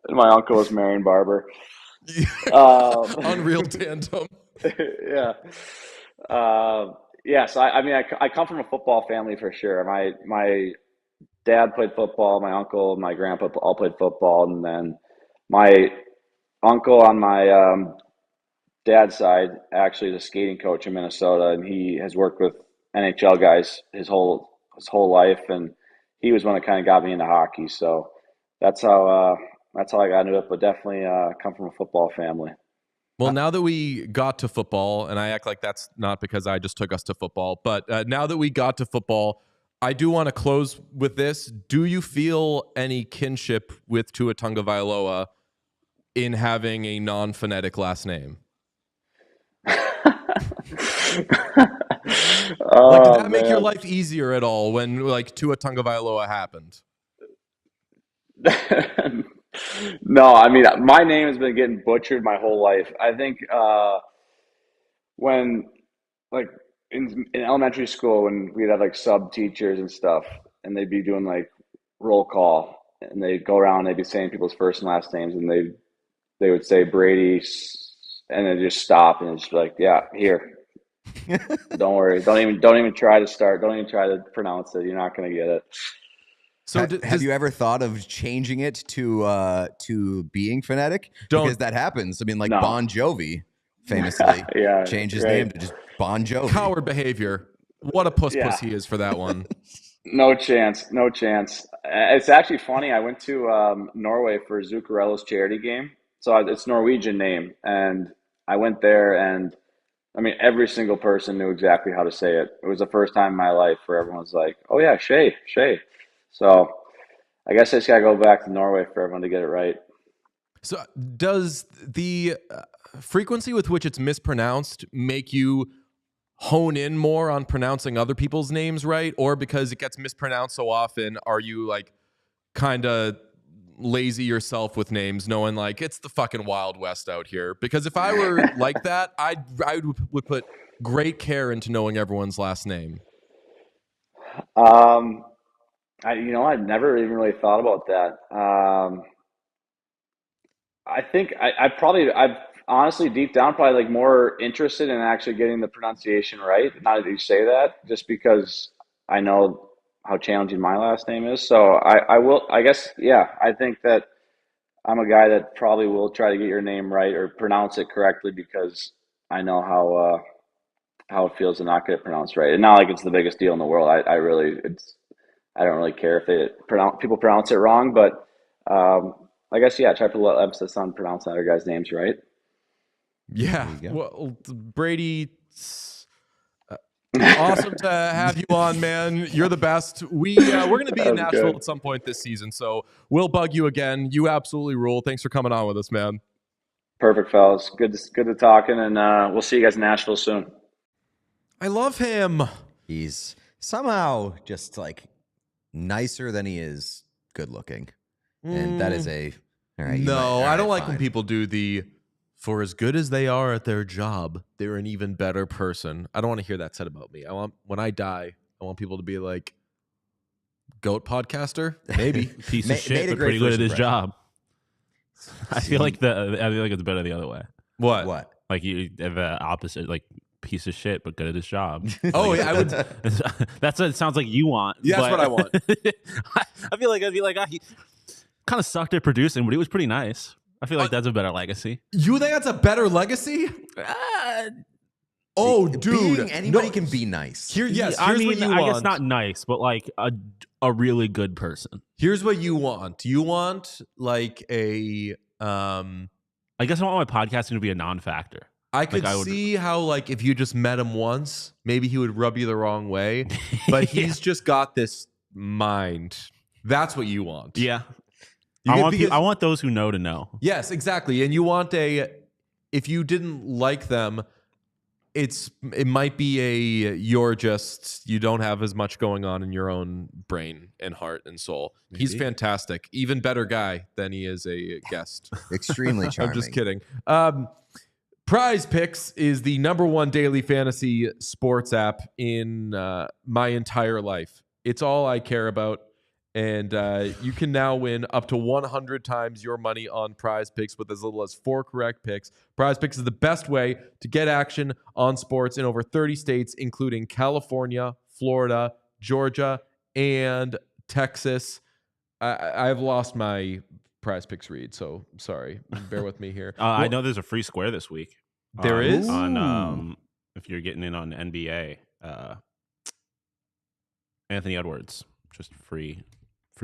and my uncle was Marion Barber. Unreal tandem. Yeah. So I come from a football family for sure. My dad played football. My uncle and my grandpa all played football, and then my uncle on my dad's side actually is a skating coach in Minnesota, and he has worked with NHL guys his whole life, and he was one that kind of got me into hockey. So that's how I got into it. But definitely come from a football family. Well, now that we got to football, and I act like that's not because I just took us to football, but now that we got to football, I do want to close with this. Do you feel any kinship with Tua Tagovailoa in having a non-phonetic last name? Did that make your life easier at all when like Tua Tagovailoa happened? No, my name has been getting butchered my whole life. I think when like in elementary school when we'd have like sub teachers and stuff, and they'd be doing like roll call, and they'd go around, and they'd be saying people's first and last names, and they would say Brady, and then just stop, and it's just like, yeah, here. Don't worry. Don't even try to start. Don't even try to pronounce it. You're not going to get it. So have you ever thought of changing it to being phonetic? Because that happens. No. Bon Jovi famously changed his name to just Bon Jovi. Coward behavior. What a puss he is for that one. No chance. It's actually funny. I went to Norway for Zuccarello's charity game. So it's Norwegian name. And I went there, and every single person knew exactly how to say it. It was the first time in my life where everyone was like, oh yeah, Skjei. So I guess I just got to go back to Norway for everyone to get it right. So does the frequency with which it's mispronounced make you hone in more on pronouncing other people's names right? Or because it gets mispronounced so often, are you like kind of lazy yourself with names, knowing like it's the fucking Wild West out here? Because if I were like that, I would put great care into knowing everyone's last name. I've never even really thought about that. I think I've honestly deep down probably like more interested in actually getting the pronunciation right. Now that you say that, just because I know how challenging my last name is. So I think that I'm a guy that probably will try to get your name right or pronounce it correctly, because I know how it feels to not get it pronounced right. And not like it's the biggest deal in the world. I don't really care if people pronounce it wrong, but I guess try to put a little emphasis on pronouncing other guys' names right. Yeah, well, Brady, awesome to have you on, man. You're the best. We're going to be in Nashville at some point this season, so we'll bug you again. You absolutely rule. Thanks for coming on with us, man. Perfect, fellas. Good to talking, and we'll see you guys in Nashville soon. I love him. He's somehow just like nicer than he is good looking. And that is all right. No, I don't like when people do the For as good as they are at their job, they're an even better person. I don't want to hear that said about me. When I die, I want people to be like, goat podcaster? Maybe. Piece of shit, made a but great pretty good first at his impression. job. I feel like it's better the other way. What? Like the opposite, like piece of shit, but good at his job. Oh, yeah, I would. That's what it sounds like you want. Yeah, that's but what I want. I feel like he kind of sucked at producing, but he was pretty nice. I feel like that's a better legacy. You think that's a better legacy? Oh, dude. Anybody can be nice. Here's I what mean, you I want. guess not nice, but like a really good person. Here's what you want. You want like a I guess I want my podcasting to be a non-factor. I could I would- see how like if you just met him once, maybe he would rub you the wrong way. But he's just got this mind. That's what you want. Yeah. You I get- want because- I want those who know to know. Yes, exactly. And you want if you didn't like them, it might be you don't have as much going on in your own brain and heart and soul. Maybe. He's fantastic. Even better guy than he is a guest. Extremely charming. I'm just kidding. Prize Picks is the #1 daily fantasy sports app in my entire life. It's all I care about. And you can now win up to 100 times your money on Prize Picks with as little as 4 correct picks. Prize Picks is the best way to get action on sports in over 30 states, including California, Florida, Georgia, and Texas. I've lost my Prize Picks read, so sorry. Bear with me here. I know there's a free square this week. There is? On if you're getting in on NBA, Anthony Edwards, just free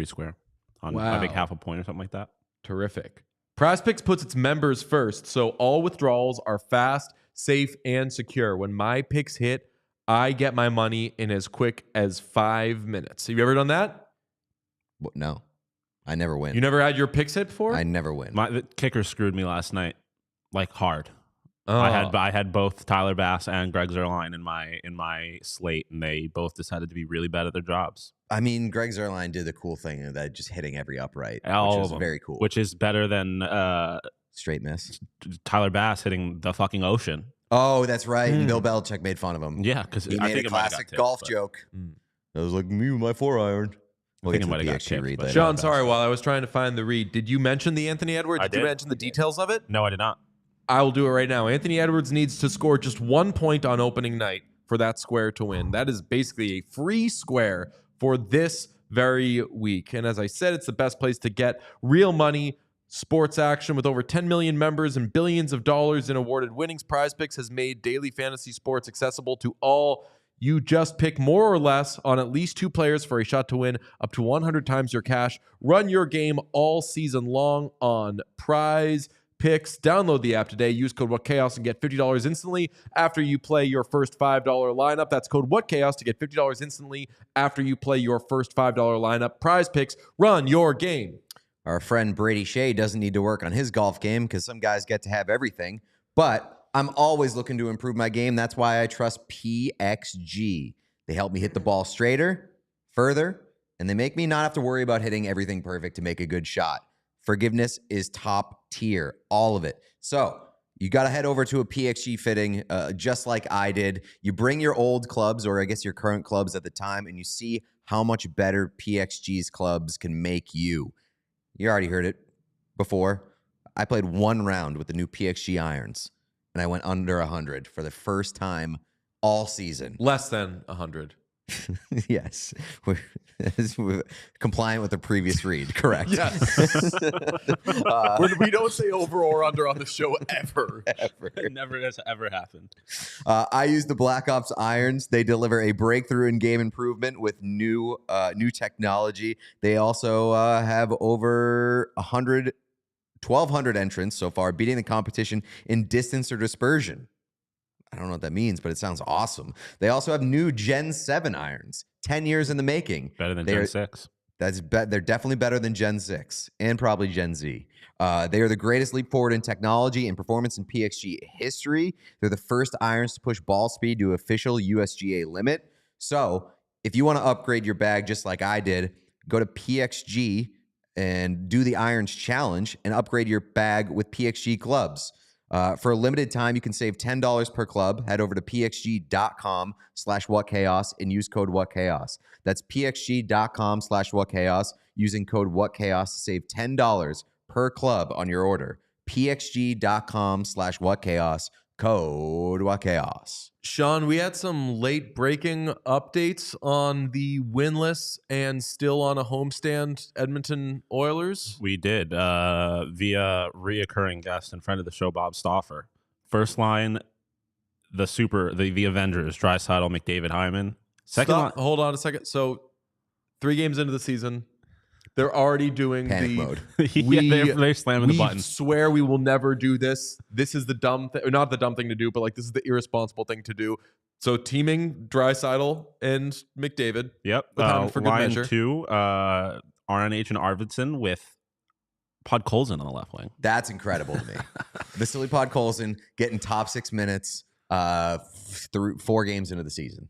square on I think Wow. half a point or something like that. Terrific. Prize Picks puts its members first, so all withdrawals are fast, safe, and secure. When my picks hit, I get my money in as quick as 5 minutes. Have you ever done that? No, I never win. You never had your picks hit before? I never win. The kicker screwed me last night, like hard. Oh. I had both Tyler Bass and Greg Zuerlein in my slate, and they both decided to be really bad at their jobs. I mean, Greg Zuerlein did the cool thing of that just hitting every upright, All which of is them, very cool. which is better than Straight miss. Tyler Bass hitting the fucking ocean. Oh, that's right. And Bill Belichick made fun of him. Yeah, because He I made think a it might have got classic tipped, golf but- joke. Mm. I was like, me with my 4-iron. I think it might have got PXG tipped, read but- later. Sean, sorry, while I was trying to find the read, did you mention the Anthony Edwards? I Did you did. mention the details of it? No, I did not. I will do it right now. Anthony Edwards needs to score just 1 point on opening night for that square to win. That is basically a free square for this very week. And as I said, it's the best place to get real money, sports action with over 10 million members and billions of dollars in awarded winnings. Prize Picks has made daily fantasy sports accessible to all. You just pick more or less on at least 2 players for a shot to win up to 100 times your cash. Run your game all season long on Prize Picks. Download the app today. Use code WhatChaos and get $50 instantly after you play your first $5 lineup. That's code WhatChaos to get $50 instantly after you play your first $5 lineup. Prize Picks. Run your game. Our friend Brady Skjei doesn't need to work on his golf game because some guys get to have everything. But I'm always looking to improve my game. That's why I trust PXG. They help me hit the ball straighter, further, and they make me not have to worry about hitting everything perfect to make a good shot. Forgiveness is top tier, all of it. So you got to head over to a PXG fitting, just like I did. You bring your old clubs, or I guess your current clubs at the time, and you see how much better PXG's clubs can make you. You already heard it before. I played 1 round with the new PXG irons, and I went under 100 for the first time all season. Less than 100. Yes. We're compliant with the previous read. Correct. Yes. We don't say over or under on the show ever. It never has ever happened. I use the Black Ops irons. They deliver a breakthrough in game improvement with new technology. They also have over 1,200 entrants so far, beating the competition in distance or dispersion. I don't know what that means, but it sounds awesome. They also have new Gen 7 irons, 10 years in the making. Better than They're- Gen 6. They're definitely better than Gen 6 and probably Gen Z. They are the greatest leap forward in technology and performance in PXG history. They're the first irons to push ball speed to official USGA limit. So if you want to upgrade your bag just like I did, go to PXG and do the irons challenge and upgrade your bag with PXG clubs. For a limited time, you can save $10 per club. Head over to pxg.com/whatchaos and use code whatchaos. That's pxg.com/whatchaos using code whatchaos to save $10 per club on your order. pxg.com/whatchaos, code whatchaos. Sean, we had some late breaking updates on the winless and still on a homestand Edmonton Oilers. We did via reoccurring guest and friend of the show, Bob Stauffer. First line, the Avengers, Draisaitl, McDavid, Hyman. Second line, Hold on a second. So 3 games into the season, they're already doing Panic mode. they're slamming the button. We swear we will never do this. This is the dumb thing, not the dumb thing to do, but like this is the irresponsible thing to do. So teaming Draisaitl and McDavid. Yep. For good line measure. 2, RNH and Arvidsson with Podkolzin on the left wing. That's incredible to me. Vasily Podkolzin getting top 6 minutes through 4 games into the season.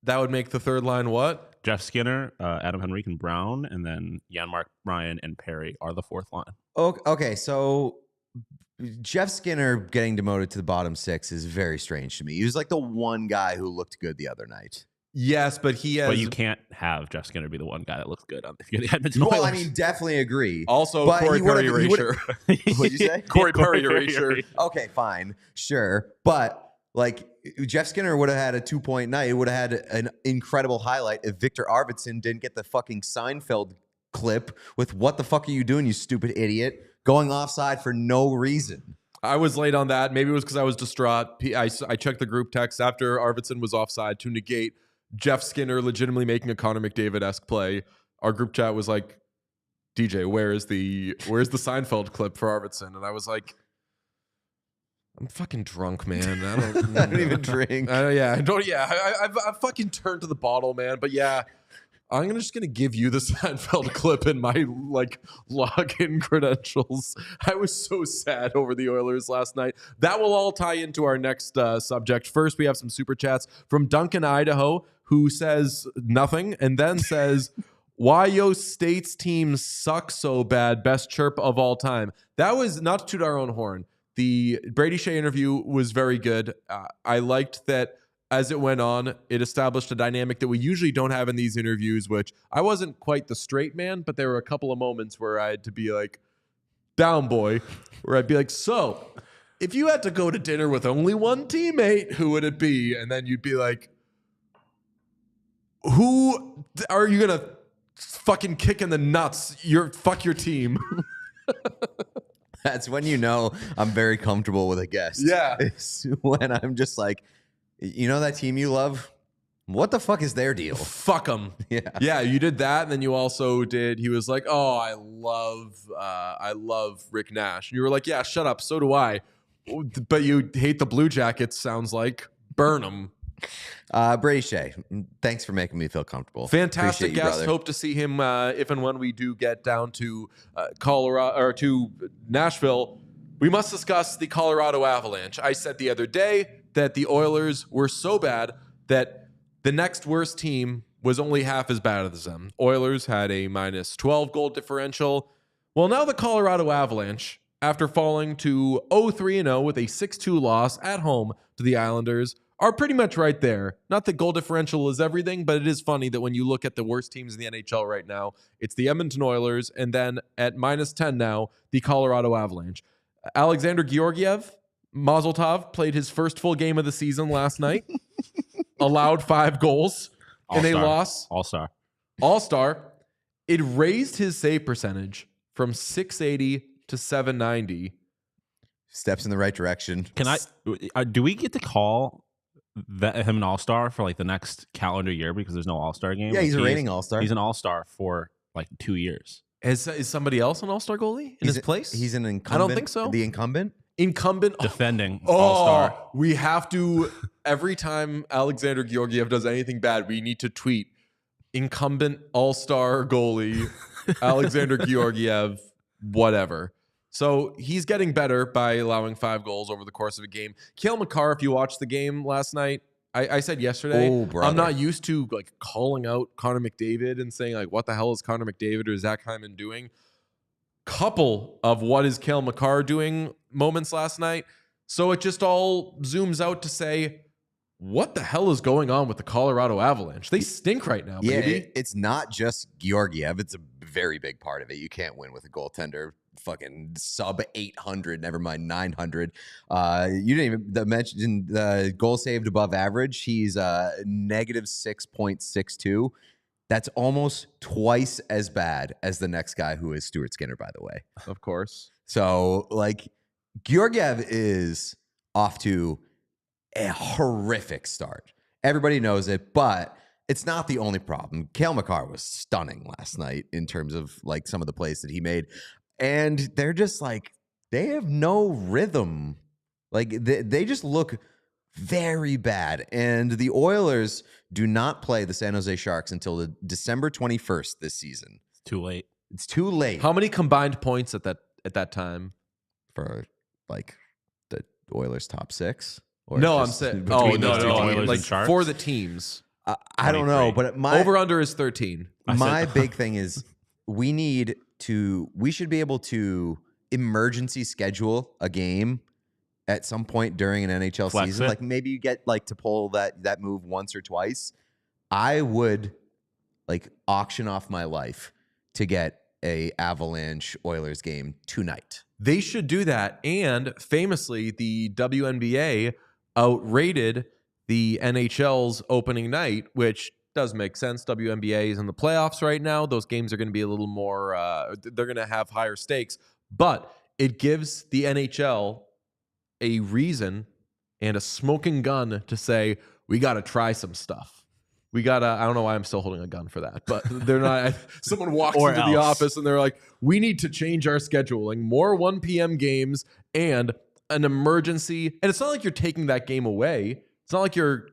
That would make the third line what? Jeff Skinner, Adam Henrique and Brown, and then Janmark, Ryan, and Perry are the fourth line. Okay, so Jeff Skinner getting demoted to the bottom 6 is very strange to me. He was like the one guy who looked good the other night. Yes, but he has. But you can't have Jeff Skinner be the one guy that looks good on the Edmonton Well, Oilers. I mean, definitely agree. Also, But Corey he would've- Perry he erasure. What'd you say? Corey Perry erasure. Okay, fine, sure. But like Jeff Skinner would have had a 2-point night. It would have had an incredible highlight if Victor Arvidsson didn't get the fucking Seinfeld clip with "What the fuck are you doing, you stupid idiot?" going offside for no reason. I was late on that. Maybe it was because I was distraught. I checked the group text after Arvidsson was offside to negate Jeff Skinner legitimately making a Connor McDavid-esque play. Our group chat was like, DJ, where's the Seinfeld clip for Arvidsson? And I was like, I'm fucking drunk, man. I don't even drink. I don't. Yeah, I fucking turned to the bottle, man. But yeah, I'm just gonna give you the Seinfeld clip in my like login credentials. I was so sad over the Oilers last night. That will all tie into our next subject. First, we have some super chats from Duncan, Idaho, who says nothing and then says, "Why yo State's team sucks so bad? Best chirp of all time." That was not to toot our own horn. The Brady Skjei interview was very good. I liked that as it went on, it established a dynamic that we usually don't have in these interviews, which I wasn't quite the straight man, but there were a couple of moments where I had to be like, down boy, where I'd be like, so if you had to go to dinner with only one teammate, who would it be? And then you'd be like, who are you going to fucking kick in the nuts? Fuck your team. That's when you know I'm very comfortable with a guest. Yeah. It's when I'm just like, you know that team you love? What the fuck is their deal? Fuck them. Yeah. Yeah, you did that, and then you also did. He was like, "Oh, I love Rick Nash." And you were like, "Yeah, shut up. So do I." But you hate the Blue Jackets. Sounds like burn them. Brady Skjei, thanks for making me feel comfortable. Fantastic Appreciate you, guest. brother. Hope to see him if and when we do get down to Colorado or to Nashville. We must discuss the Colorado Avalanche. I said the other day that the Oilers were so bad that the next worst team was only half as bad as them. Oilers had a minus 12 goal differential. Well, now the Colorado Avalanche, after falling to 0-3-0 with a 6-2 loss at home to the Islanders, are pretty much right there. Not that goal differential is everything, but it is funny that when you look at the worst teams in the NHL right now, it's the Edmonton Oilers, and then at minus 10 now, the Colorado Avalanche. Alexander Georgiev, Mazel Tov, played his first full game of the season last night, allowed 5 goals in a loss. All-star. It raised his save percentage from 680 to 790. Steps in the right direction. Do we get to call him an all-star for like the next calendar year because there's no all-star game? Yeah, he's a reigning all-star. He's an all-star for like 2 years. Is somebody else an all-star goalie in his place? He's an incumbent. I don't think so. The incumbent? Incumbent. Defending all-star. We have to, every time Alexander Georgiev does anything bad, we need to tweet incumbent all-star goalie, Alexander Georgiev, whatever. So he's getting better by allowing 5 goals over the course of a game. Cale Makar, if you watched the game last night, I said yesterday, I'm not used to like calling out Connor McDavid and saying like, what the hell is Connor McDavid or Zach Hyman doing? couple of what is Cale Makar doing moments last night. So it just all zooms out to say, what the hell is going on with the Colorado Avalanche? They stink right now, baby. It's not just Georgiev. It's a very big part of it. You can't win with a goaltender fucking sub 800, never mind 900. You didn't even mention the goal saved above average. He's negative 6.62. That's almost twice as bad as the next guy, who is Stuart Skinner, by the way. Of course. So, like, Georgiev is off to a horrific start. Everybody knows it, but it's not the only problem. Cale Makar was stunning last night in terms of like some of the plays that he made. And they're just like, they have no rhythm. Like they just look very bad. And the Oilers do not play the San Jose Sharks until the December 21st this season. It's too late. It's too late. How many combined points at that time? For like the Oilers top 6? Or No, I'm just saying. between Oh, those two no, teams? like Sharks? for the teams. I don't know, 23. but my Over under is 13. my big thing is we should be able to emergency schedule a game at some point during an NHL Flex season. it. Like maybe you get like to pull that move once or twice. I would like auction off my life to get a Avalanche Oilers game tonight. They should do that. And famously, the WNBA outrated the NHL's opening night, which does make sense. WNBA is in the playoffs right now. Those games are going to be a little more, they're going to have higher stakes. But it gives the NHL a reason and a smoking gun to say, we got to try some stuff. We got to, I don't know why I'm still holding a gun for that, but they're not, someone walks Or into the else. office and they're like, we need to change our scheduling, more 1 p.m. games and an emergency. And it's not like you're taking that game away. It's not like you're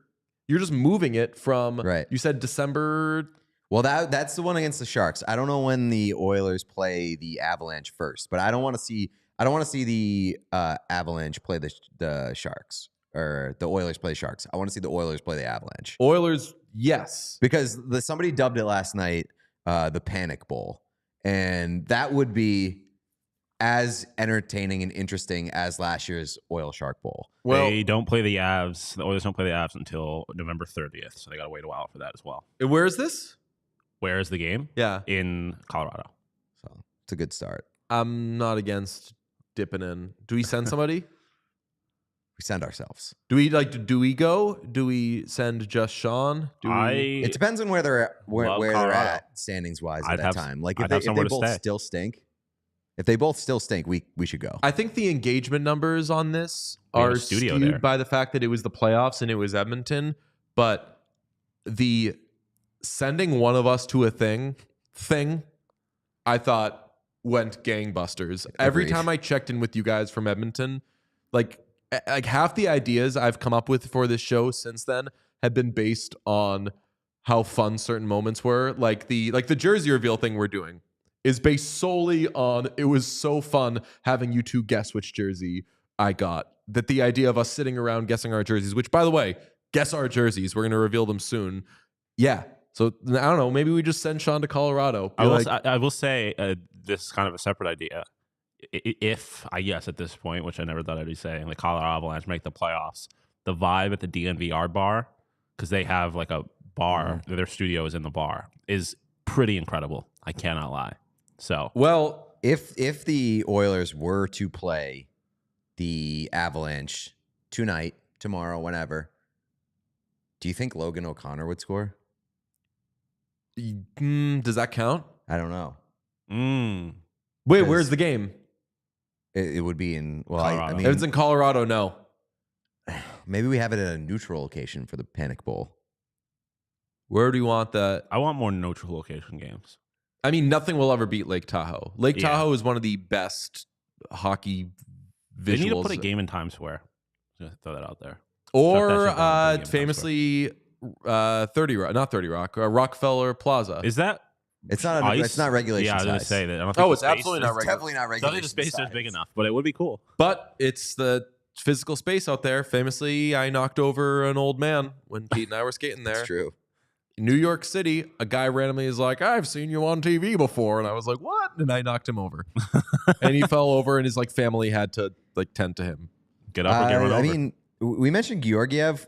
just moving it from, Right. You said December. Well, that's the one against the Sharks. I don't know when the Oilers play the Avalanche first, but I don't want to see the Avalanche play the Sharks, or the Oilers play Sharks. I want to see the Oilers play the Avalanche. Oilers, yes. Because somebody dubbed it last night the Panic Bowl, and that would be as entertaining and interesting as last year's Oil Shark Bowl. Well, They don't play the Avs. The Oilers don't play the Avs until November 30th, so they got to wait a while for that as well. where is this? Where is the game? Yeah. In Colorado. So it's a good start. I'm not against dipping in. Do we send somebody? We send ourselves. Do we go? Do we send just Sean? It depends on where they're Love they're Colorado. at standings wise at I'd that have- time. Like I'd if have they somewhere to both stay. still stink, if they both still stink, we should go. I think the engagement numbers on this We have are a studio skewed there. by the fact that it was the playoffs and it was Edmonton, but the sending one of us to a thing, I thought went gangbusters. Every Agreed. time I checked in with you guys from Edmonton, like half the ideas I've come up with for this show since then have been based on how fun certain moments were. Like the jersey reveal thing we're doing is based solely on, it was so fun having you two guess which jersey I got. That the idea of us sitting around guessing our jerseys, which by the way, guess our jerseys, we're going to reveal them soon. Yeah. So I don't know, maybe we just send Sean to Colorado. Be I will say this is kind of a separate idea. If I guess at this point, which I never thought I'd be saying, the Colorado Avalanche make the playoffs, the vibe at the DNVR bar, because they have like a bar, their studio is in the bar, is pretty incredible. I cannot lie. So well, If the Oilers were to play the Avalanche tonight, tomorrow, whenever, do you think Logan O'Connor would score? does that count? I don't know. Wait, Because- where's the game? It would be in, well, I Colorado. mean, If it's in Colorado, no. maybe we have it at a neutral location for the Panic Bowl. Where do you want that? I want more neutral location games. I mean, nothing will ever beat Lake Tahoe. Lake Yeah. Tahoe is one of the best hockey visuals. They need to put a game in Times Square. Just throw that out there. Or Shut that shit down, put a game in Times famously, 30 Rock, not 30 Rock, Rockefeller Plaza. Is that It's not ice? it's not regulation Yeah, I was going to size. say that. I don't think Oh, the it's space absolutely is- not It's regular. definitely not I don't regulation. think the space size. is big enough, but it would be cool. But it's the physical space out there. Famously, I knocked over an old man when Pete and I were skating there. That's true. New York City, a guy randomly is like, I've seen you on TV before. And I was like, what? And I knocked him over. And he fell over and his like family had to like tend to him. Get up or get run over. I mean, we mentioned Georgiev.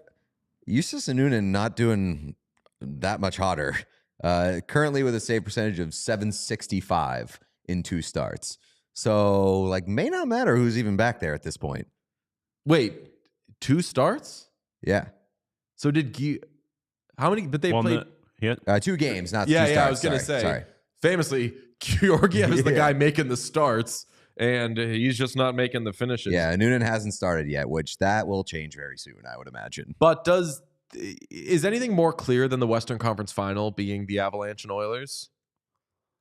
Justus Annunen not doing that much hotter. Currently with a save percentage of .765 in 2 starts. So, like, may not matter who's even back there at this point. Wait, 2 starts? Yeah. So how many? But they played 2 games, not 2 starts. Yeah, I was going to say. Sorry. Famously, Georgiev is the guy making the starts, and he's just not making the finishes. Yeah, Noonan hasn't started yet, which that will change very soon, I would imagine. But is anything more clear than the Western Conference Final being the Avalanche and Oilers?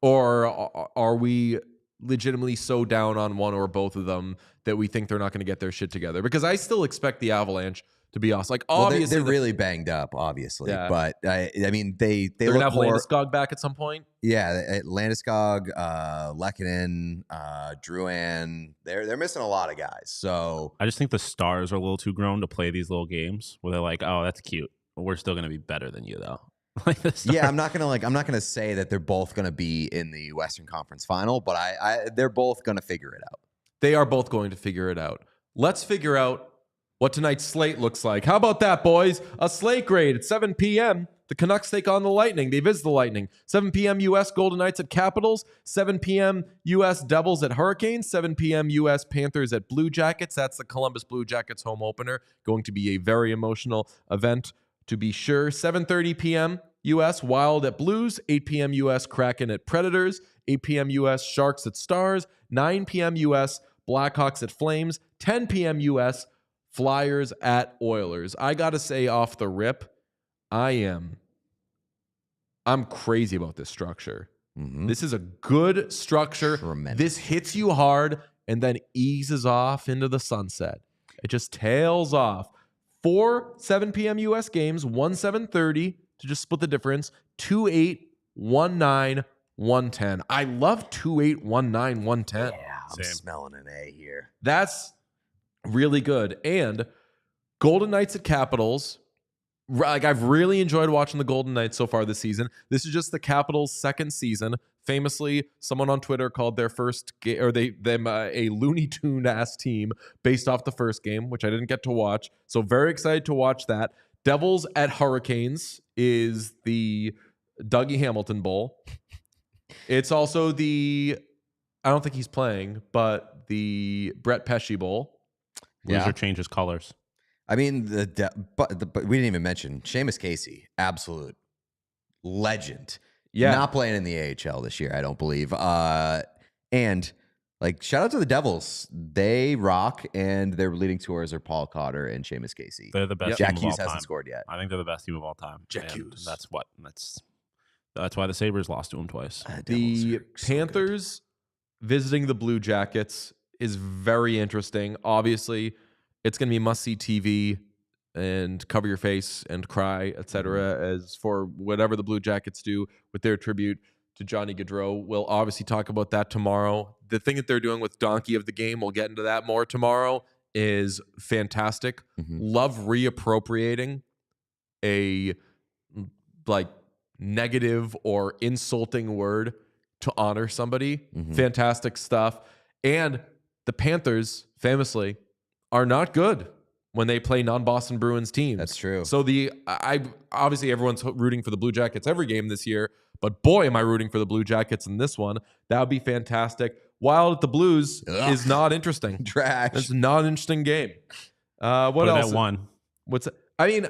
Or are we legitimately so down on one or both of them that we think they're not going to get their shit together? Because I still expect the Avalanche to be awesome. Like, obviously, they're really banged up, obviously. Yeah. But I mean, they're going look to have more. Landeskog back at some point. Yeah, Landeskog, Lehkonen, Drouin. They're missing a lot of guys. So I just think the Stars are a little too grown to play these little games where they're like, oh, that's cute, but we're still going to be better than you, though. Like the Stars. yeah, I'm not gonna say that they're both gonna be in the Western Conference Final, but they're both gonna figure it out. They are both going to figure it out. Let's figure out what tonight's slate looks like. How about that, boys? A slate grade at 7 p.m. The Canucks take on the Lightning. They visit the Lightning. 7 p.m. U.S. Golden Knights at Capitals. 7 p.m. U.S. Devils at Hurricanes. 7 p.m. U.S. Panthers at Blue Jackets. That's the Columbus Blue Jackets home opener. Going to be a very emotional event, to be sure. 7:30 p.m. U.S. Wild at Blues. 8 p.m. U.S. Kraken at Predators. 8 p.m. U.S. Sharks at Stars. 9 p.m. U.S. Blackhawks at Flames. 10 p.m. U.S. Flyers at Oilers. I got to say off the rip, I'm crazy about this structure. Mm-hmm. This is a good structure. Tremendous. This hits you hard and then eases off into the sunset. It just tails off. 4 7 p.m. U.S. games, 1 7:30 to just split the difference. 2 8, 1 9, 1 10. I love 2 8, 1 9, 1 10. Yeah, I'm smelling an A here. That's really good. And Golden Knights at Capitals. Like, I've really enjoyed watching the Golden Knights so far this season. This is just the Capitals' second season. Famously, someone on Twitter called their first game, or them a Looney Tune ass team based off the first game, which I didn't get to watch. So very excited to watch that. Devils at Hurricanes is the Dougie Hamilton Bowl. It's also I don't think he's playing, but the Brett Pesce Bowl. Loser changes colors. I mean, but we didn't even mention Seamus Casey, absolute legend. Yeah. Not playing in the AHL this year, I don't believe. And like, shout out to the Devils. They rock, and their leading scorers are Paul Cotter and Seamus Casey. They're the best Jack team Hughes of all hasn't time. scored yet. I think they're the best team of all time. Jack And Hughes. That's why the Sabres lost to him twice. The Panthers visiting the Blue Jackets is very interesting. Obviously, it's going to be must-see TV and cover your face and cry, etc. As for whatever the Blue Jackets do with their tribute to Johnny Gaudreau. We'll obviously talk about that tomorrow. The thing that they're doing with Donkey of the Game, we'll get into that more tomorrow, is fantastic. Mhm. Love reappropriating a like negative or insulting word to honor somebody. Mhm. Fantastic stuff. And the Panthers, famously, are not good when they play non-Boston Bruins teams. That's true. So obviously everyone's rooting for the Blue Jackets every game this year, but boy, am I rooting for the Blue Jackets in this one. That would be fantastic. Wild at the Blues is not interesting. Trash. It's not an interesting game. What Put it else? at 1. I mean,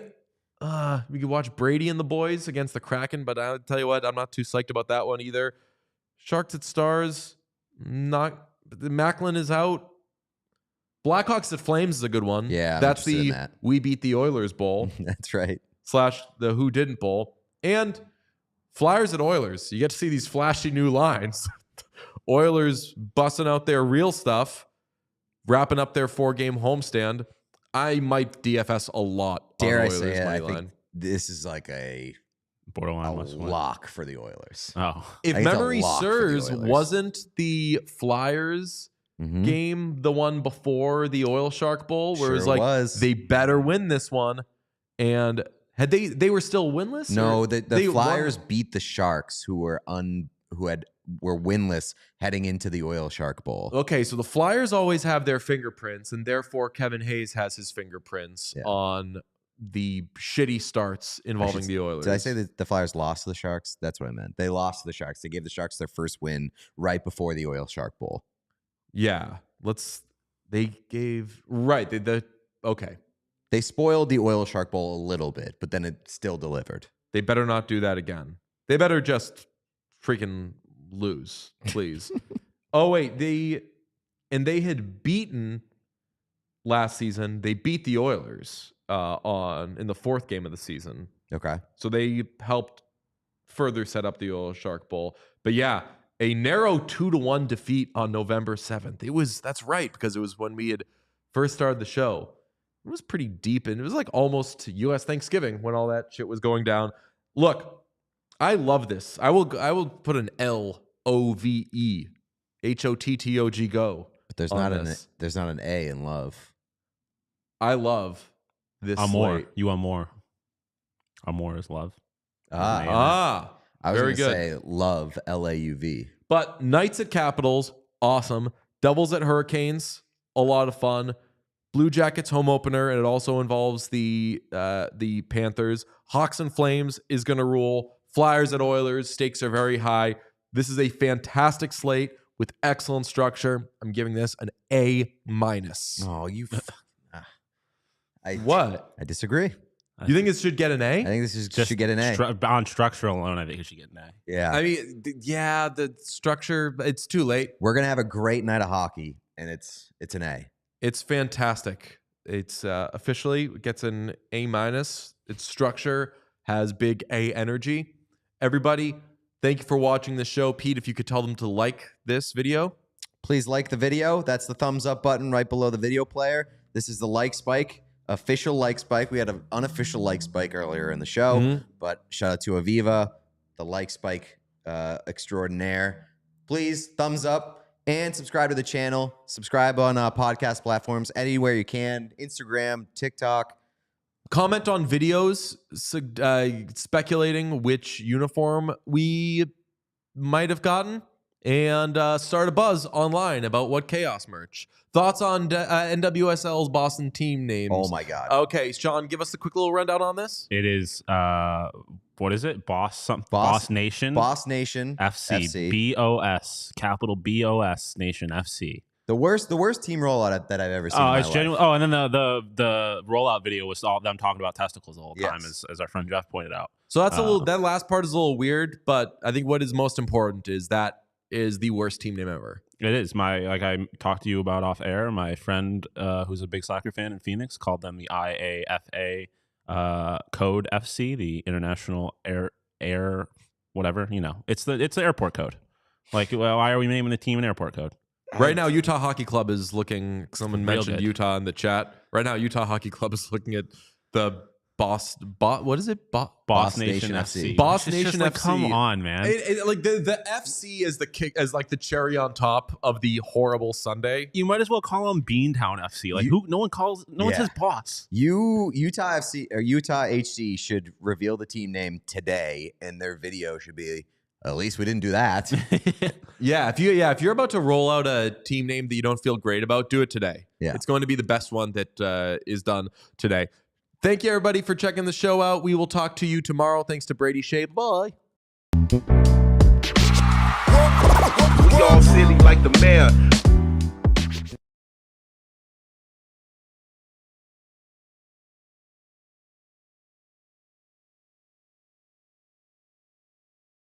we could watch Brady and the boys against the Kraken, but I'll tell you what, I'm not too psyched about that one either. Sharks at Stars, Macklin is out. Blackhawks at Flames is a good one. Yeah, I'm that's interested in the that. We Beat the Oilers Bowl That's right. / the Who Didn't Bowl. And Flyers at Oilers. You get to see these flashy new lines. Oilers busting out their real stuff, wrapping up their 4-game homestand. I might DFS a lot. Dare on I Oilers say it? money I line. think this is like a Borderline must win. lock for the Oilers. Oh, If I think it's a memory lock for the serves, Oilers. wasn't the Flyers Mhm. game the one before the Oil Shark Bowl, where it was Sure like was. they better win this one, and Had they were still winless? No, or the they Flyers won? beat the Sharks, who were winless heading into the Oil Shark Bowl. Okay, so the Flyers always have their fingerprints, and therefore Kevin Hayes has his fingerprints on the shitty starts involving the Oilers. Did I say that the Flyers lost to the Sharks? That's what I meant. They lost to the Sharks. They gave the Sharks their first win right before the Oil Shark Bowl. Yeah, okay. They spoiled the Oil Shark Bowl a little bit, but then it still delivered. They better not do that again. They better just freaking lose, please. Oh wait, they had beaten last season. They beat the Oilers in the fourth game of the season. Okay. So they helped further set up the Oil Shark Bowl. But yeah, a narrow 2-1 defeat on November 7th. That's right, because it was when we had first started the show. It was pretty deep, and it was like almost U.S. Thanksgiving when all that shit was going down. Look, I love this. I will put an LOVE HOTTOG go. But there's not an A in love. I love this. Amor. slate. You want more? Amor is love. I was very going to good. say love, LAUV. But Knights at Capitals, awesome. Devils at Hurricanes, a lot of fun. Blue Jackets home opener, and it also involves the Panthers. Hawks and Flames is going to rule. Flyers at Oilers, stakes are very high. This is a fantastic slate with excellent structure. I'm giving this an A-. Oh, you. What? I disagree. You think it should get an A? I think this should get an A. On structure alone, I think it should get an A. Yeah. I mean, the structure, it's too late. We're going to have a great night of hockey, and it's an A. It's fantastic. It's officially gets an A-. Its structure has big A energy. Everybody, thank you for watching the show. Pete, if you could tell them to like this video. Please like the video. That's the thumbs up button right below the video player. This is the like spike, official like spike. We had an unofficial like spike earlier in the show, but shout out to Aviva, the like spike extraordinaire. Please thumbs up. And subscribe to the channel. Subscribe on podcast platforms anywhere you can. Instagram, TikTok. Comment on videos speculating which uniform we might have gotten. And start a buzz online about what Chaos merch. Thoughts on NWSL's Boston team names? Oh, my God. Okay, Sean, give us a quick little rundown on this. It is, what is it? Boss Nation? Boss Nation. FC. BOS. Capital BOS Nation FC. The worst team rollout that I've ever seen in my life. Genuine. Oh, and then the rollout video was all them talking about testicles the whole time, Yes. as our friend Jeff pointed out. So that's that last part is a little weird, but I think what is most important is that is the worst team name ever. It is. I talked to you about off air. My friend, who's a big soccer fan in Phoenix, called them the IAFA code FC, the International Air whatever. You know, it's the airport code. Like, well, why are we naming the team an airport code? Right now, Utah Hockey Club is looking. Someone Real mentioned good. Utah in the chat. Right now, Utah Hockey Club is looking at the what is it? Boss Nation FC. Boss It's Nation just like, FC. Come on, man. Like the FC is the kick as like the cherry on top of the horrible Sunday. You might as well call them Beantown FC. Like no one says boss. Utah FC or Utah HC should reveal the team name today, and their video should be, at least we didn't do that. If you're about to roll out a team name that you don't feel great about, do it today. Yeah. It's going to be the best one that is done today. Thank you, everybody, for checking the show out. We will talk to you tomorrow. Thanks to Brady Skjei. Bye. We all silly like the mayor.